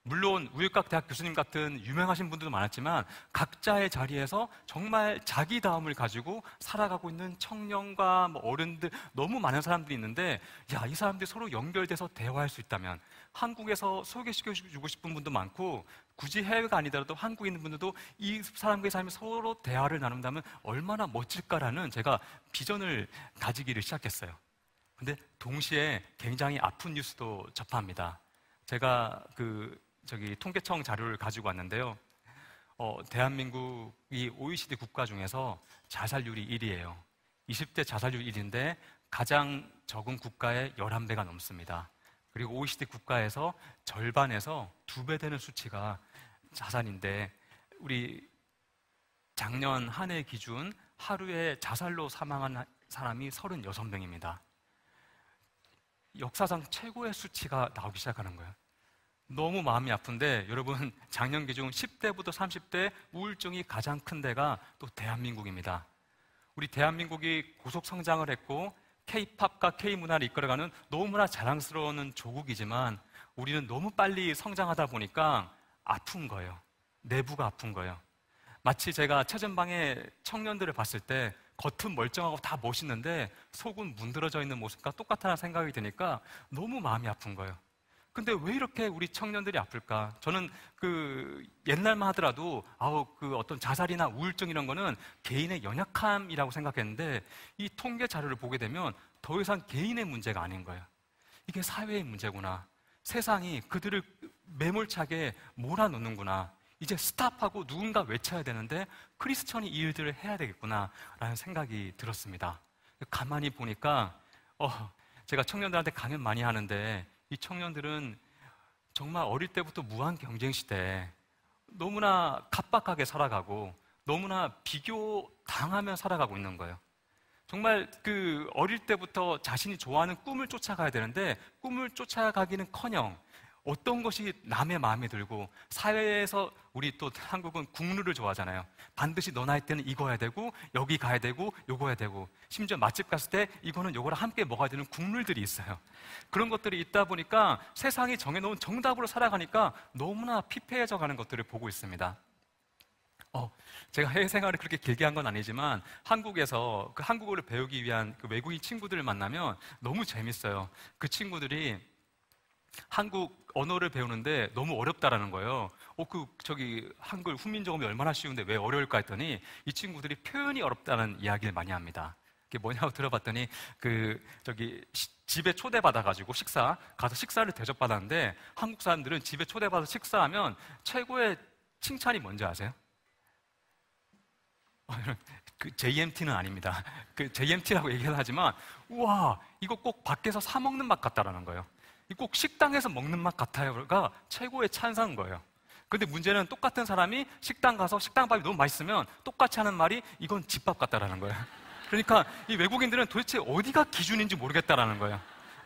Speaker 1: 물론 우유곽 대학 교수님 같은 유명하신 분들도 많았지만 각자의 자리에서 정말 자기다움을 가지고 살아가고 있는 청년과 뭐 어른들, 너무 많은 사람들이 있는데, 야, 이 사람들이 서로 연결돼서 대화할 수 있다면, 한국에서 소개시켜주고 싶은 분도 많고 굳이 해외가 아니더라도 한국에 있는 분들도 이 사람과의 삶이 서로 대화를 나눈다면 얼마나 멋질까라는 제가 비전을 가지기를 시작했어요. 근데 동시에 굉장히 아픈 뉴스도 접합니다. 제가 통계청 자료를 가지고 왔는데요. 대한민국이 OECD 국가 중에서 자살률이 1위예요. 20대 자살률 1위인데 가장 적은 국가의 11배가 넘습니다. 그리고 OECD 국가에서 절반에서 2배 되는 수치가 자살인데, 우리 작년 한 해 기준 하루에 자살로 사망한 사람이 36명입니다. 역사상 최고의 수치가 나오기 시작하는 거예요. 너무 마음이 아픈데, 여러분, 작년 기준 10대부터 30대 우울증이 가장 큰 데가 또 대한민국입니다. 우리 대한민국이 고속 성장을 했고 K-팝과 K-문화를 이끌어가는 너무나 자랑스러운 조국이지만 우리는 너무 빨리 성장하다 보니까 아픈 거예요. 내부가 아픈 거예요. 마치 제가 최전방의 청년들을 봤을 때 겉은 멀쩡하고 다 멋있는데 속은 문드러져 있는 모습과 똑같다는 생각이 드니까 너무 마음이 아픈 거예요. 근데 왜 이렇게 우리 청년들이 아플까? 저는 옛날만 하더라도 어떤 자살이나 우울증 이런 거는 개인의 연약함이라고 생각했는데, 이 통계 자료를 보게 되면 더 이상 개인의 문제가 아닌 거예요. 이게 사회의 문제구나. 세상이 그들을 매몰차게 몰아넣는구나. 이제 스탑하고 누군가 외쳐야 되는데 크리스천이 이 일들을 해야 되겠구나 라는 생각이 들었습니다. 가만히 보니까 제가 청년들한테 강연 많이 하는데, 이 청년들은 정말 어릴 때부터 무한 경쟁 시대에 너무나 각박하게 살아가고 너무나 비교당하며 살아가고 있는 거예요. 정말 어릴 때부터 자신이 좋아하는 꿈을 쫓아가야 되는데 꿈을 쫓아가기는커녕 어떤 것이 남의 마음에 들고, 사회에서 우리 또 한국은 국룰을 좋아하잖아요. 반드시 너 나이 때는 이거 해야 되고 여기 가야 되고 요거 해야 되고, 심지어 맛집 갔을 때 이거는 요거랑 함께 먹어야 되는 국룰들이 있어요. 그런 것들이 있다 보니까 세상이 정해놓은 정답으로 살아가니까 너무나 피폐해져 가는 것들을 보고 있습니다. 제가 해외 생활을 그렇게 길게 한 건 아니지만 한국에서 한국어를 배우기 위한 외국인 친구들을 만나면 너무 재밌어요. 그 친구들이 한국 언어를 배우는데 너무 어렵다라는 거예요. 한글 훈민정음이 얼마나 쉬운데 왜 어려울까 했더니 이 친구들이 표현이 어렵다는 이야기를 많이 합니다. 그게 뭐냐고 들어봤더니 집에 초대받아가지고 가서 식사를 대접받았는데, 한국 사람들은 집에 초대받아서 식사하면 최고의 칭찬이 뭔지 아세요? JMT는 아닙니다. JMT라고 얘기를 하지만, 우와, 이거 꼭 밖에서 사 먹는 맛 같다라는 거예요. 꼭 식당에서 먹는 맛 같아요가 최고의 찬사인 거예요. 근데 문제는 똑같은 사람이 식당 가서 식당밥이 너무 맛있으면 똑같이 하는 말이 이건 집밥 같다라는 거예요. 그러니까 이 외국인들은 도대체 어디가 기준인지 모르겠다라는 거예요.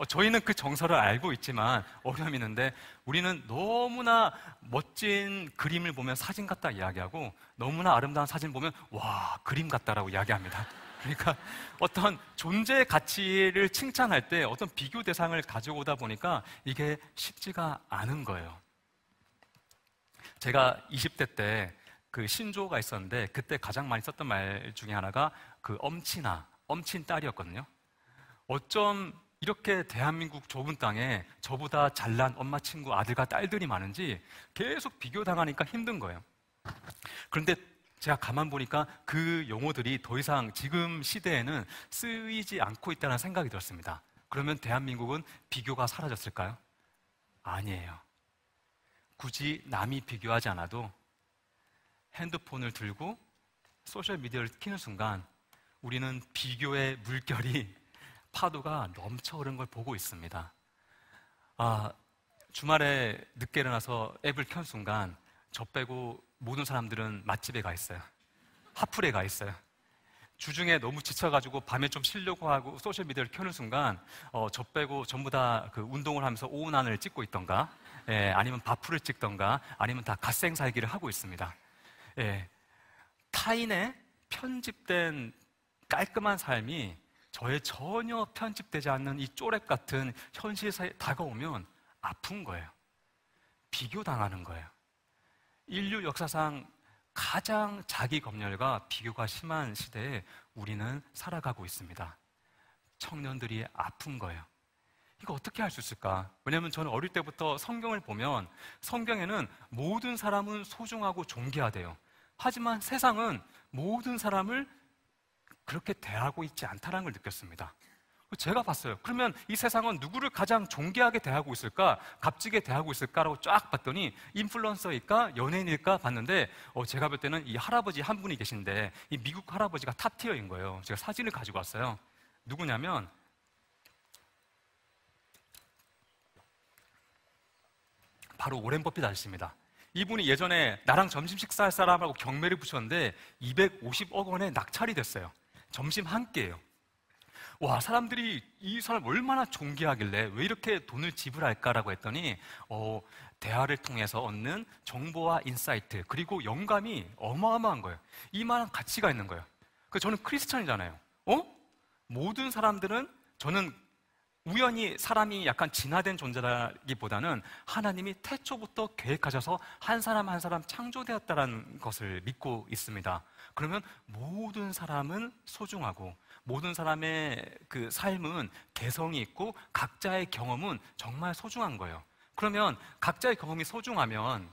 Speaker 1: 저희는 그 정서를 알고 있지만 어려움이 있는데, 우리는 너무나 멋진 그림을 보면 사진 같다 이야기하고 너무나 아름다운 사진 보면 와, 그림 같다라고 이야기합니다. 그러니까 어떤 존재의 가치를 칭찬할 때 어떤 비교 대상을 가져오다 보니까 이게 쉽지가 않은 거예요. 제가 20대 때 신조어가 있었는데, 그때 가장 많이 썼던 말 중에 하나가 엄친 딸이었거든요. 어쩜 이렇게 대한민국 좁은 땅에 저보다 잘난 엄마 친구 아들과 딸들이 많은지 계속 비교당하니까 힘든 거예요. 그런데 제가 가만 보니까 그 용어들이 더 이상 지금 시대에는 쓰이지 않고 있다는 생각이 들었습니다. 그러면 대한민국은 비교가 사라졌을까요? 아니에요. 굳이 남이 비교하지 않아도 핸드폰을 들고 소셜미디어를 켜는 순간 우리는 비교의 물결이, 파도가 넘쳐 흐르는 걸 보고 있습니다. 주말에 늦게 일어나서 앱을 켠 순간 저 빼고 모든 사람들은 맛집에 가 있어요. 핫플에 가 있어요. 주중에 너무 지쳐가지고 밤에 좀 쉬려고 하고 소셜미디어를 켜는 순간 저 빼고 전부 다 운동을 하면서 오운환을 찍고 있던가, 아니면 바프를 찍던가 아니면 다 갓생 살기를 하고 있습니다. 타인의 편집된 깔끔한 삶이 저의 전혀 편집되지 않는 이 쪼렉 같은 현실에 다가오면 아픈 거예요. 비교당하는 거예요. 인류 역사상 가장 자기 검열과 비교가 심한 시대에 우리는 살아가고 있습니다. 청년들이 아픈 거예요. 이거 어떻게 할 수 있을까? 왜냐하면 저는 어릴 때부터 성경을 보면 성경에는 모든 사람은 소중하고 존귀하대요. 하지만 세상은 모든 사람을 그렇게 대하고 있지 않다는 걸 느꼈습니다. 제가 봤어요. 그러면 이 세상은 누구를 가장 존귀하게 대하고 있을까? 값지게 대하고 있을까라고 쫙 봤더니 인플루언서일까? 연예인일까? 봤는데 제가 볼 때는 이 할아버지 한 분이 계신데 이 미국 할아버지가 탑티어인 거예요. 제가 사진을 가지고 왔어요. 누구냐면 바로 오렌 버핏 아저씨입니다. 이분이 예전에 나랑 점심 식사할 사람하고 경매를 붙였는데 250억 원에 낙찰이 됐어요. 점심 한 끼예요. 와, 사람들이 이 사람 얼마나 존귀하길래 왜 이렇게 돈을 지불할까라고 했더니 대화를 통해서 얻는 정보와 인사이트 그리고 영감이 어마어마한 거예요. 이만한 가치가 있는 거예요. 저는 크리스찬이잖아요. 모든 사람들은 저는 우연히 사람이 약간 진화된 존재라기보다는 하나님이 태초부터 계획하셔서 한 사람 한 사람 창조되었다는 것을 믿고 있습니다. 그러면 모든 사람은 소중하고 모든 사람의 그 삶은 개성이 있고 각자의 경험은 정말 소중한 거예요. 그러면 각자의 경험이 소중하면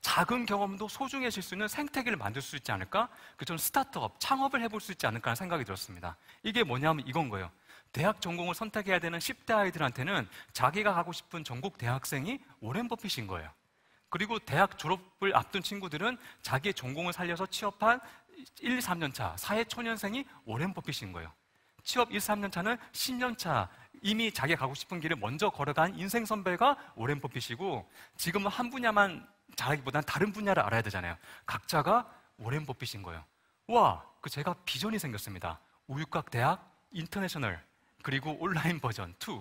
Speaker 1: 작은 경험도 소중해질 수 있는 생태계를 만들 수 있지 않을까? 저는 스타트업, 창업을 해볼 수 있지 않을까 하는 생각이 들었습니다. 이게 뭐냐면 이건 거예요. 대학 전공을 선택해야 되는 10대 아이들한테는 자기가 가고 싶은 전국 대학생이 오렌 버핏인 거예요. 그리고 대학 졸업을 앞둔 친구들은 자기의 전공을 살려서 취업한 1, 3년 차 사회초년생이 오렌 버핏인 거예요. 취업 1, 3년 차는 10년 차 이미 자기가 가고 싶은 길을 먼저 걸어간 인생 선배가 오렌 버핏이고 지금은 한 분야만 잘하기보다는 다른 분야를 알아야 되잖아요. 각자가 오렌 버핏인 거예요. 와, 제가 비전이 생겼습니다. 우육각 대학 인터내셔널 그리고 온라인 버전 2.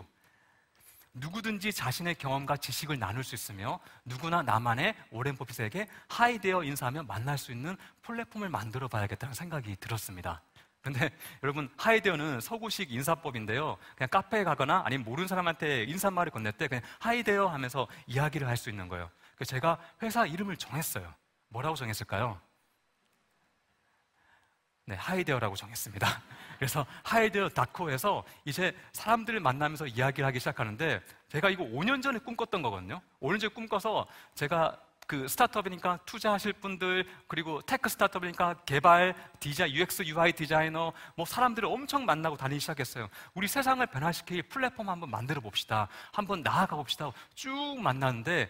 Speaker 1: 누구든지 자신의 경험과 지식을 나눌 수 있으며 누구나 나만의 오렌 버핏에게 하이되어 인사하며 만날 수 있는 플랫폼을 만들어 봐야겠다는 생각이 들었습니다. 그런데 여러분, 하이데어는 서구식 인사법인데요. 그냥 카페에 가거나 아니면 모르는 사람한테 인사말을 건넬 때 그냥 하이데어 하면서 이야기를 할 수 있는 거예요. 그래서 제가 회사 이름을 정했어요. 뭐라고 정했을까요? 네, 하이데어라고 정했습니다. 그래서 하이데어 닷코에서 이제 사람들을 만나면서 이야기를 하기 시작하는데 제가 이거 5년 전에 꿈꿨던 거거든요. 5년 전에 꿈꿔서 제가 스타트업이니까 투자하실 분들 그리고 테크 스타트업이니까 개발, 디자인, UX, UI 디자이너 사람들을 엄청 만나고 다니기 시작했어요. 우리 세상을 변화시킬 플랫폼 한번 만들어 봅시다. 한번 나아가 봅시다. 쭉 만났는데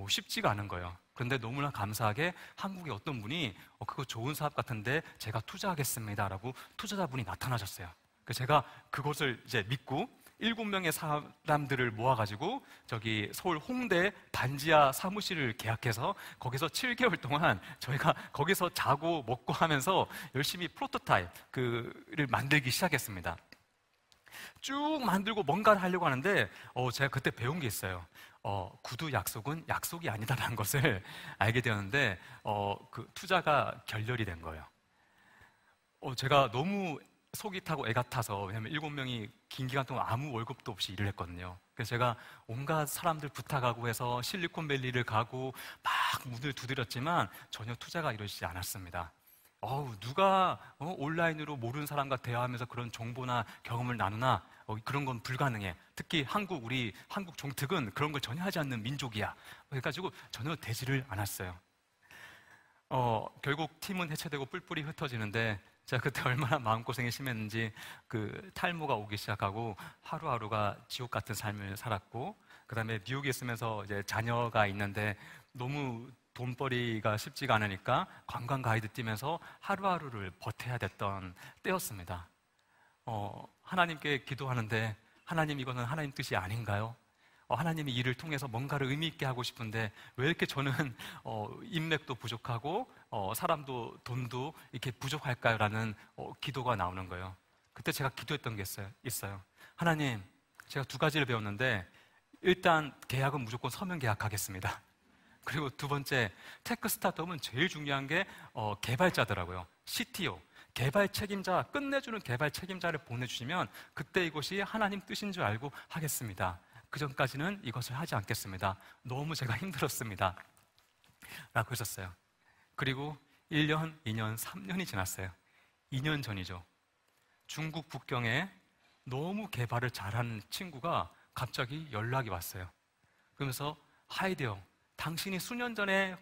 Speaker 1: 쉽지가 않은 거예요. 그런데 너무나 감사하게 한국의 어떤 분이 그거 좋은 사업 같은데 제가 투자하겠습니다라고 투자자분이 나타나셨어요. 그래서 제가 그것을 이제 믿고 7명의 사람들을 모아가지고 저기 서울 홍대 반지하 사무실을 계약해서 거기서 7개월 동안 저희가 거기서 자고 먹고 하면서 열심히 프로토타입을 만들기 시작했습니다. 쭉 만들고 뭔가를 하려고 하는데 제가 그때 배운 게 있어요. 구두 약속은 약속이 아니다라는 것을 알게 되었는데 그 투자가 결렬이 된 거예요. 제가 너무 속이 타고 애가 타서 왜냐하면 7명이 긴 기간 동안 아무 월급도 없이 일을 했거든요. 그래서 제가 온갖 사람들 부탁하고 해서 실리콘밸리를 가고 막 문을 두드렸지만 전혀 투자가 이루어지지 않았습니다. 누가 온라인으로 모르는 사람과 대화하면서 그런 정보나 경험을 나누나 그런 건 불가능해. 특히 우리 한국 종특은 그런 걸 전혀 하지 않는 민족이야. 그래가지고 전혀 되지를 않았어요. 결국 팀은 해체되고 뿔뿔이 흩어지는데 제가 그때 얼마나 마음고생이 심했는지 탈모가 오기 시작하고 하루하루가 지옥 같은 삶을 살았고 그 다음에 미국에 있으면서 이제 자녀가 있는데 너무 돈벌이가 쉽지가 않으니까 관광 가이드 뛰면서 하루하루를 버텨야 됐던 때였습니다. 하나님께 기도하는데 하나님 이거는 하나님 뜻이 아닌가요? 하나님이 일을 통해서 뭔가를 의미 있게 하고 싶은데 왜 이렇게 저는 인맥도 부족하고 사람도 돈도 이렇게 부족할까요? 라는 기도가 나오는 거예요. 그때 제가 기도했던 게 있어요. 하나님, 제가 2가지를 배웠는데 일단 계약은 무조건 서면 계약하겠습니다. 그리고 두 번째, 테크 스타트업은 제일 중요한 게 개발자더라고요. CTO, 개발 책임자, 끝내주는 개발 책임자를 보내주시면 그때 이것이 하나님 뜻인 줄 알고 하겠습니다. 그 전까지는 이것을 하지 않겠습니다. 너무 제가 힘들었습니다. 라고 하셨어요. 그리고 1년, 2년, 3년이 지났어요. 2년 전이죠. 중국 북경에 너무 개발을 잘하는 친구가 갑자기 연락이 왔어요. 그러면서 하이데어, 당신이 수년 전에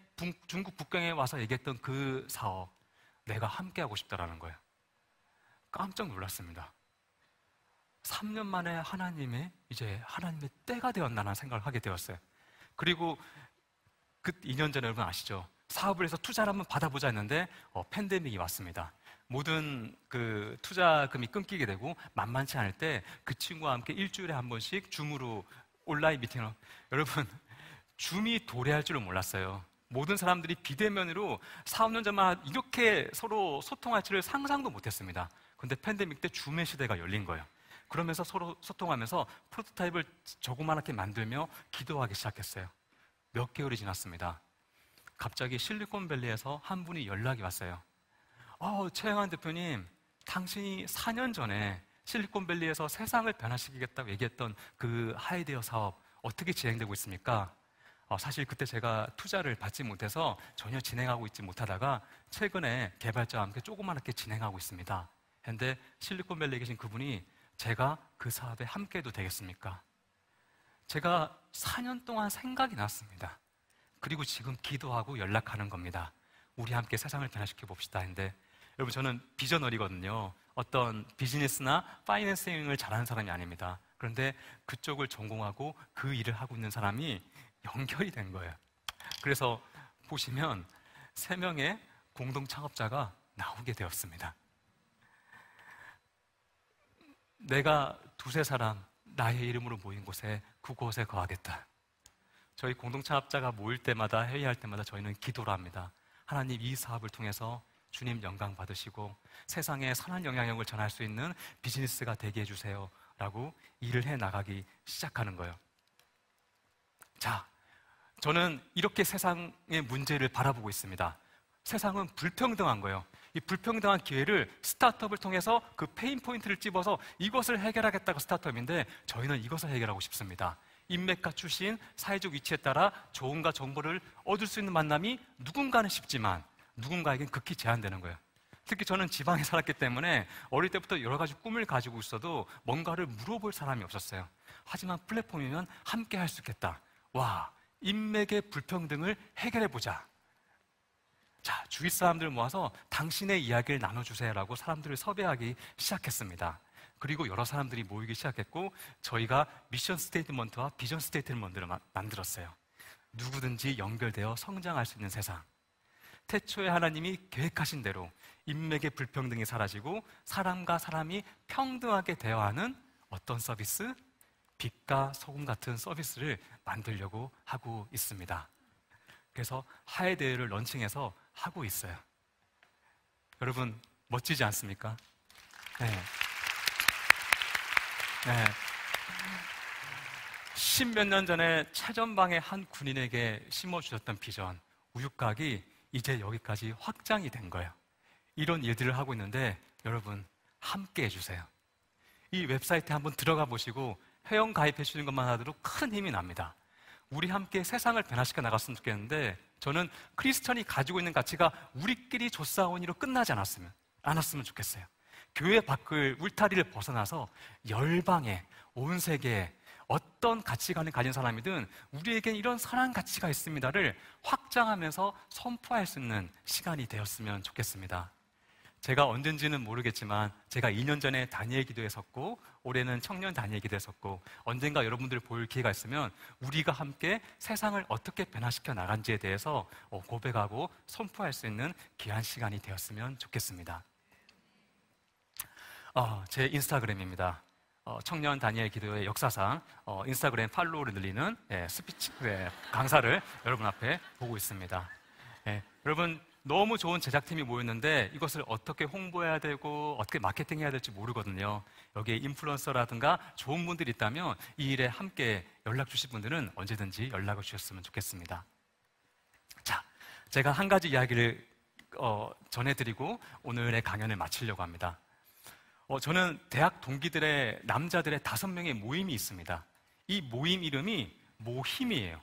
Speaker 1: 중국 북경에 와서 얘기했던 그 사업, 내가 함께 하고 싶다라는 거예요. 깜짝 놀랐습니다. 3년 만에 하나님의 때가 되었나라는 생각을 하게 되었어요. 그리고 그 2년 전에 여러분 아시죠? 사업을 해서 투자를 한번 받아보자 했는데 팬데믹이 왔습니다. 모든 그 투자금이 끊기게 되고 만만치 않을 때 그 친구와 함께 일주일에 한 번씩 줌으로 온라인 미팅을, 여러분 줌이 도래할 줄은 몰랐어요. 모든 사람들이 비대면으로 4, 5년 전만 이렇게 서로 소통할 줄을 상상도 못했습니다. 그런데 팬데믹 때 줌의 시대가 열린 거예요. 그러면서 서로 소통하면서 프로토타입을 조그맣게 만들며 기도하기 시작했어요. 몇 개월이 지났습니다. 갑자기 실리콘밸리에서 한 분이 연락이 왔어요. 최영환 대표님, 당신이 4년 전에 실리콘밸리에서 세상을 변화시키겠다고 얘기했던 그 하이데어 사업 어떻게 진행되고 있습니까? 사실 그때 제가 투자를 받지 못해서 전혀 진행하고 있지 못하다가 최근에 개발자와 함께 조그맣게 진행하고 있습니다. 그런데 실리콘밸리에 계신 그분이 제가 그 사업에 함께 해도 되겠습니까? 제가 4년 동안 생각이 났습니다. 그리고 지금 기도하고 연락하는 겁니다. 우리 함께 세상을 변화시켜 봅시다 했는데, 여러분 저는 비저너리거든요. 어떤 비즈니스나 파이낸싱을 잘하는 사람이 아닙니다. 그런데 그쪽을 전공하고 그 일을 하고 있는 사람이 연결이 된 거예요. 그래서 보시면 3명의 공동 창업자가 나오게 되었습니다. 내가 두세 사람 나의 이름으로 모인 곳에 그곳에 거하겠다. 저희 공동 창업자가 모일 때마다, 회의할 때마다 저희는 기도를 합니다. 하나님, 이 사업을 통해서 주님 영광 받으시고 세상에 선한 영향력을 전할 수 있는 비즈니스가 되게 해주세요 라고 일을 해나가기 시작하는 거예요. 자, 저는 이렇게 세상의 문제를 바라보고 있습니다. 세상은 불평등한 거예요. 이 불평등한 기회를 스타트업을 통해서 그 페인 포인트를 찝어서 이것을 해결하겠다고 스타트업인데, 저희는 이것을 해결하고 싶습니다. 인맥과 출신, 사회적 위치에 따라 조언과 정보를 얻을 수 있는 만남이 누군가는 쉽지만 누군가에겐 극히 제한되는 거예요. 특히 저는 지방에 살았기 때문에 어릴 때부터 여러 가지 꿈을 가지고 있어도 뭔가를 물어볼 사람이 없었어요. 하지만 플랫폼이면 함께 할 수 있겠다. 와, 인맥의 불평등을 해결해보자. 자, 주위 사람들을 모아서 당신의 이야기를 나눠주세요라고 사람들을 섭외하기 시작했습니다. 그리고 여러 사람들이 모이기 시작했고 저희가 미션 스테이트먼트와 비전 스테이트먼트를 만들었어요. 누구든지 연결되어 성장할 수 있는 세상. 태초에 하나님이 계획하신 대로 인맥의 불평등이 사라지고 사람과 사람이 평등하게 대화하는 어떤 서비스? 빛과 소금 같은 서비스를 만들려고 하고 있습니다. 그래서 하이데어를 런칭해서 하고 있어요. 여러분 멋지지 않습니까? 네. 10몇 년 전에 최전방의 한 군인에게 심어주셨던 비전, 우유곽이 이제 여기까지 확장이 된 거예요. 이런 일들을 하고 있는데 여러분 함께 해주세요. 이 웹사이트에 한번 들어가 보시고 회원 가입해 주시는 것만 하더라도 큰 힘이 납니다. 우리 함께 세상을 변화시켜 나갔으면 좋겠는데, 저는 크리스천이 가지고 있는 가치가 우리끼리 조싸원이로 끝나지 않았으면 좋겠어요. 교회 밖을 울타리를 벗어나서 열방에, 온 세계에 어떤 가치관을 가진 사람이든 우리에겐 이런 선한 가치가 있습니다를 확장하면서 선포할 수 있는 시간이 되었으면 좋겠습니다. 제가 언젠지는 모르겠지만 제가 2년 전에 다니엘 기도에 섰고 올해는 청년 다니엘 기도에 섰고, 언젠가 여러분들을 볼 기회가 있으면 우리가 함께 세상을 어떻게 변화시켜 나간지에 대해서 고백하고 선포할 수 있는 귀한 시간이 되었으면 좋겠습니다. 제 인스타그램입니다. 청년 다니엘 기도의 역사상 인스타그램 팔로우를 늘리는 스피치 강사를 여러분 앞에 보고 있습니다. 여러분 너무 좋은 제작팀이 모였는데 이것을 어떻게 홍보해야 되고 어떻게 마케팅해야 될지 모르거든요. 여기에 인플루언서라든가 좋은 분들이 있다면 이 일에 함께 연락 주실 분들은 언제든지 연락을 주셨으면 좋겠습니다. 자, 제가 한 가지 이야기를 전해드리고 오늘의 강연을 마치려고 합니다. 저는 대학 동기들의 남자들의 5명의 모임이 있습니다. 이 모임 이름이 모힘이에요.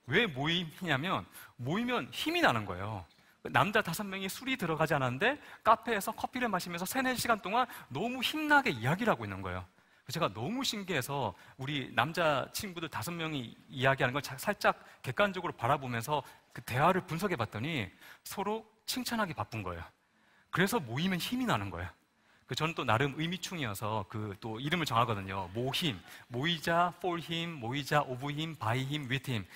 Speaker 1: 왜 모임이냐면 모이면 힘이 나는 거예요. 남자 5명이 술이 들어가지 않았는데 카페에서 커피를 마시면서 3-4시간 동안 너무 힘나게 이야기를 하고 있는 거예요. 제가 너무 신기해서 우리 남자 친구들 5명이 이야기하는 걸 살짝 객관적으로 바라보면서 그 대화를 분석해 봤더니 서로 칭찬하기 바쁜 거예요. 그래서 모이면 힘이 나는 거예요. 저는 또 나름 의미충이어서 또 이름을 정하거든요. 모힘, 모이자 for him, 모이자 of him, by him, with him.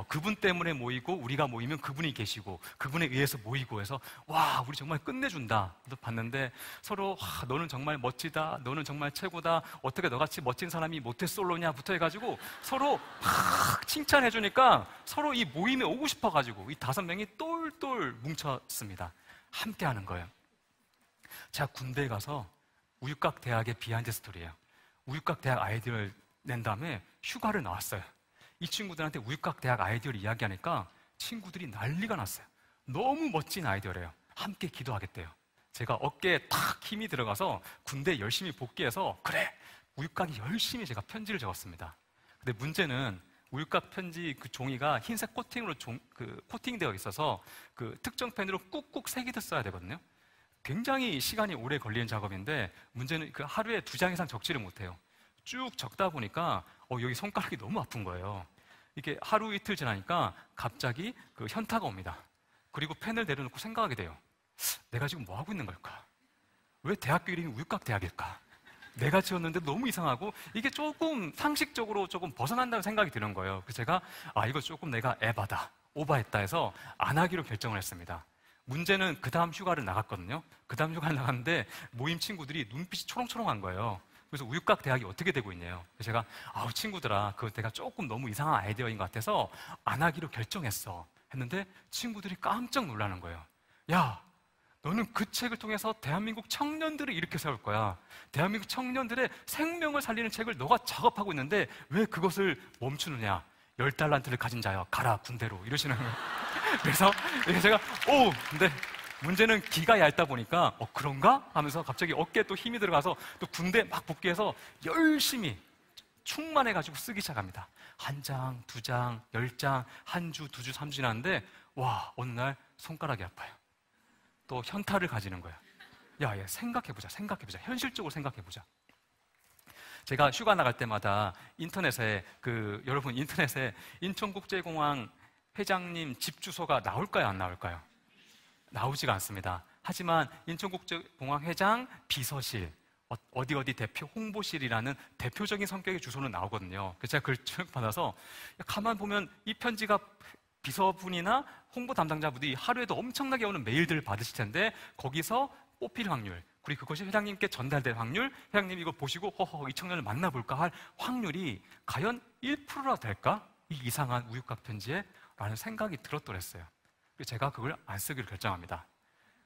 Speaker 1: 그분 때문에 모이고 우리가 모이면 그분이 계시고 그분에 의해서 모이고 해서 와, 우리 정말 끝내준다. 봤는데 서로 너는 정말 멋지다, 너는 정말 최고다, 어떻게 너같이 멋진 사람이 모태솔로냐부터 해가지고 서로 막 칭찬해주니까 서로 이 모임에 오고 싶어가지고 이 5명이 똘똘 뭉쳤습니다. 함께 하는 거예요. 제가 군대에 가서 우육각 대학의 비하인드 스토리예요. 우육각 대학 아이디어를 낸 다음에 휴가를 나왔어요. 이 친구들한테 우육각 대학 아이디어를 이야기하니까 친구들이 난리가 났어요. 너무 멋진 아이디어래요. 함께 기도하겠대요. 제가 어깨에 탁 힘이 들어가서 군대에 열심히 복귀해서 그래, 우육각이 열심히 제가 편지를 적었습니다. 근데 문제는 우육각 편지 그 종이가 흰색 코팅으로 코팅되어 있어서 그 특정 펜으로 꾹꾹 새기듯 써야 되거든요. 굉장히 시간이 오래 걸리는 작업인데 문제는 그 하루에 2장 이상 적지를 못해요. 쭉 적다 보니까 여기 손가락이 너무 아픈 거예요. 이게 하루 이틀 지나니까 갑자기 그 현타가 옵니다. 그리고 펜을 내려놓고 생각하게 돼요. 내가 지금 뭐 하고 있는 걸까? 왜 대학교 이름이 우육각대학일까? 내가 지었는데 너무 이상하고 이게 조금 상식적으로 조금 벗어난다는 생각이 드는 거예요. 그래서 제가 이거 조금 내가 에바다, 오바했다 해서 안 하기로 결정을 했습니다. 문제는 그 다음 휴가를 나갔거든요. 그 다음 휴가를 나갔는데 모임 친구들이 눈빛이 초롱초롱한 거예요. 그래서 우육각 대학이 어떻게 되고 있네요. 그래서 제가 친구들아, 그거 내가 조금 너무 이상한 아이디어인 것 같아서 안 하기로 결정했어 했는데 친구들이 깜짝 놀라는 거예요. 야, 너는 그 책을 통해서 대한민국 청년들을 일으켜 세울 거야. 대한민국 청년들의 생명을 살리는 책을 너가 작업하고 있는데 왜 그것을 멈추느냐. 10달란트를 가진 자여 가라 군대로 이러시는 거예요. 그래서 제가 근데 문제는 기가 얇다 보니까 그런가? 하면서 갑자기 어깨에 또 힘이 들어가서 또 군대 막 복귀해서 열심히 충만해가지고 쓰기 시작합니다. 1장, 2장, 10장, 1주, 2주, 3주 지났는데 어느 날 손가락이 아파요. 또 현타를 가지는 거예요. 야, 생각해보자. 현실적으로 생각해보자. 제가 휴가 나갈 때마다 인터넷에 여러분 인터넷에 인천국제공항 회장님 집 주소가 나올까요, 안 나올까요? 나오지가 않습니다. 하지만 인천국제공항 회장 비서실, 어디 대표 홍보실이라는 대표적인 성격의 주소는 나오거든요. 그래서 제가 그걸 쭉 받아서 가만 보면 이 편지가 비서분이나 홍보 담당자분들이 하루에도 엄청나게 오는 메일들을 받으실 텐데 거기서 뽑힐 확률, 그리고 그것이 회장님께 전달될 확률, 회장님이 이거 보시고 이 청년을 만나볼까 할 확률이 과연 1%나 될까? 이 이상한 우육각 편지에? 라는 생각이 들었더랬어요. 그래서 제가 그걸 안 쓰기로 결정합니다.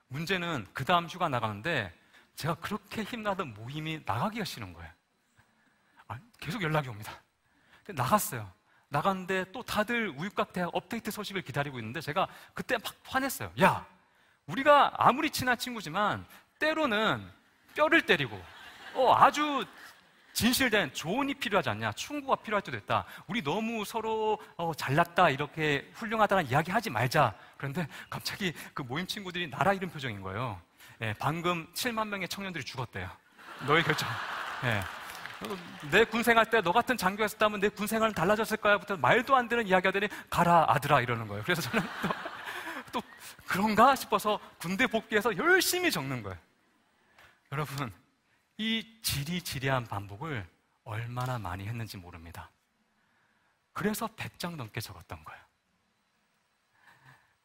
Speaker 1: 문제는 그 다음 휴가 나가는데 제가 그렇게 힘나던 모임이 나가기가 싫은 거예요. 계속 연락이 옵니다. 나갔어요. 나갔는데 또 다들 우육각 대학 업데이트 소식을 기다리고 있는데 제가 그때 막 화냈어요. 야, 우리가 아무리 친한 친구지만 때로는 뼈를 때리고 아주 진실된 조언이 필요하지 않냐, 충고가 필요할 때도 있다. 우리 너무 서로 잘났다, 이렇게 훌륭하다는 이야기 하지 말자. 그런데 갑자기 그 모임 친구들이 나라 잃은 표정인 거예요. 방금 7만 명의 청년들이 죽었대요. 너의 결정. 내 군생활 때 너 같은 장교가 있었다면 내 군생활은 달라졌을까요? 부터 말도 안 되는 이야기 하더니 가라 아들아 이러는 거예요. 그래서 저는 또 그런가 싶어서 군대 복귀해서 열심히 적는 거예요. 여러분, 이 지리지리한 반복을 얼마나 많이 했는지 모릅니다. 그래서 100장 넘게 적었던 거예요.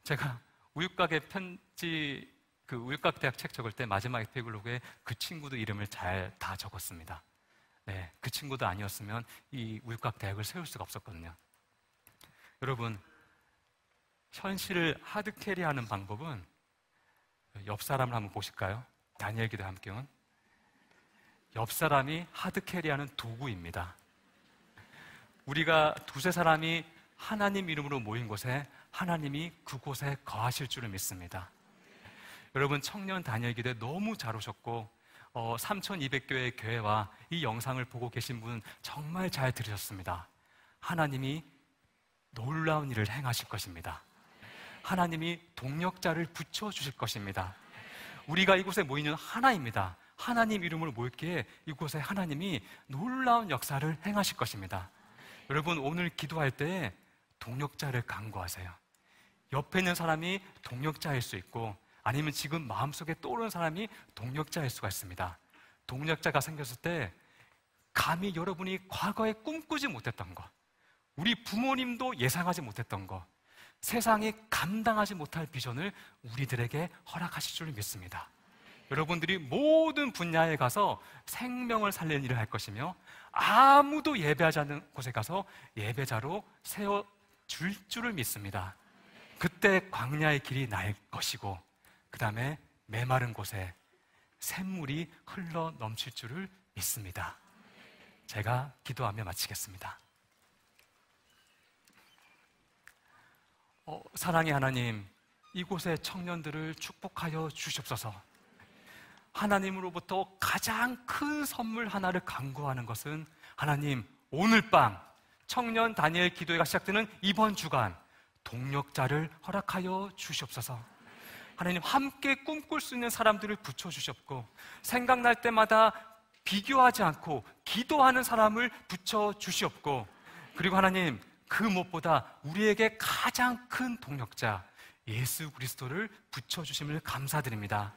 Speaker 1: 제가 우육각의 편지, 우육각 대학 책 적을 때 마지막 에피글로그에 그 친구들 이름을 잘 다 적었습니다. 그 친구도 아니었으면 이 우육각 대학을 세울 수가 없었거든요. 여러분, 현실을 하드캐리하는 방법은 옆 사람을 한번 보실까요? 다니엘 기도의 함께는 옆 사람이 하드캐리하는 도구입니다. 우리가 두세 사람이 하나님 이름으로 모인 곳에 하나님이 그곳에 거하실 줄을 믿습니다. 여러분, 청년 다니엘 기도에 너무 잘 오셨고 3200교회 교회와 이 영상을 보고 계신 분 정말 잘 들으셨습니다. 하나님이 놀라운 일을 행하실 것입니다. 하나님이 동력자를 붙여주실 것입니다. 우리가 이곳에 모이는 하나입니다. 하나님 이름으로 모일기에 이곳에 하나님이 놀라운 역사를 행하실 것입니다. 여러분, 오늘 기도할 때 동력자를 간구하세요. 옆에 있는 사람이 동력자일 수 있고 아니면 지금 마음속에 떠오르는 사람이 동력자일 수가 있습니다. 동력자가 생겼을 때 감히 여러분이 과거에 꿈꾸지 못했던 것, 우리 부모님도 예상하지 못했던 것, 세상이 감당하지 못할 비전을 우리들에게 허락하실 줄 믿습니다. 여러분들이 모든 분야에 가서 생명을 살리는 일을 할 것이며 아무도 예배하지 않는 곳에 가서 예배자로 세워줄 줄을 믿습니다. 그때 광야의 길이 날 것이고 그 다음에 메마른 곳에 샘물이 흘러 넘칠 줄을 믿습니다. 제가 기도하며 마치겠습니다. 사랑의 하나님, 이곳의 청년들을 축복하여 주시옵소서. 하나님으로부터 가장 큰 선물 하나를 간구하는 것은 하나님, 오늘 밤 청년 다니엘 기도회가 시작되는 이번 주간 동력자를 허락하여 주시옵소서. 하나님, 함께 꿈꿀 수 있는 사람들을 붙여주셨고 생각날 때마다 비교하지 않고 기도하는 사람을 붙여주시옵고 그리고 하나님, 그 무엇보다 우리에게 가장 큰 동력자 예수 그리스도를 붙여주심을 감사드립니다.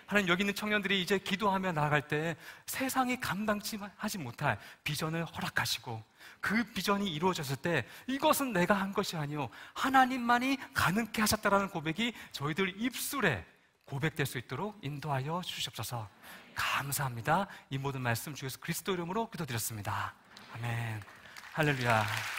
Speaker 1: 하나님, 여기 있는 청년들이 이제 기도하며 나아갈 때 세상이 감당하지 못할 비전을 허락하시고 그 비전이 이루어졌을 때 이것은 내가 한 것이 아니요 하나님만이 가능케 하셨다라는 고백이 저희들 입술에 고백될 수 있도록 인도하여 주시옵소서. 감사합니다. 이 모든 말씀 주 예수 그리스도 이름으로 기도드렸습니다. 아멘. 할렐루야.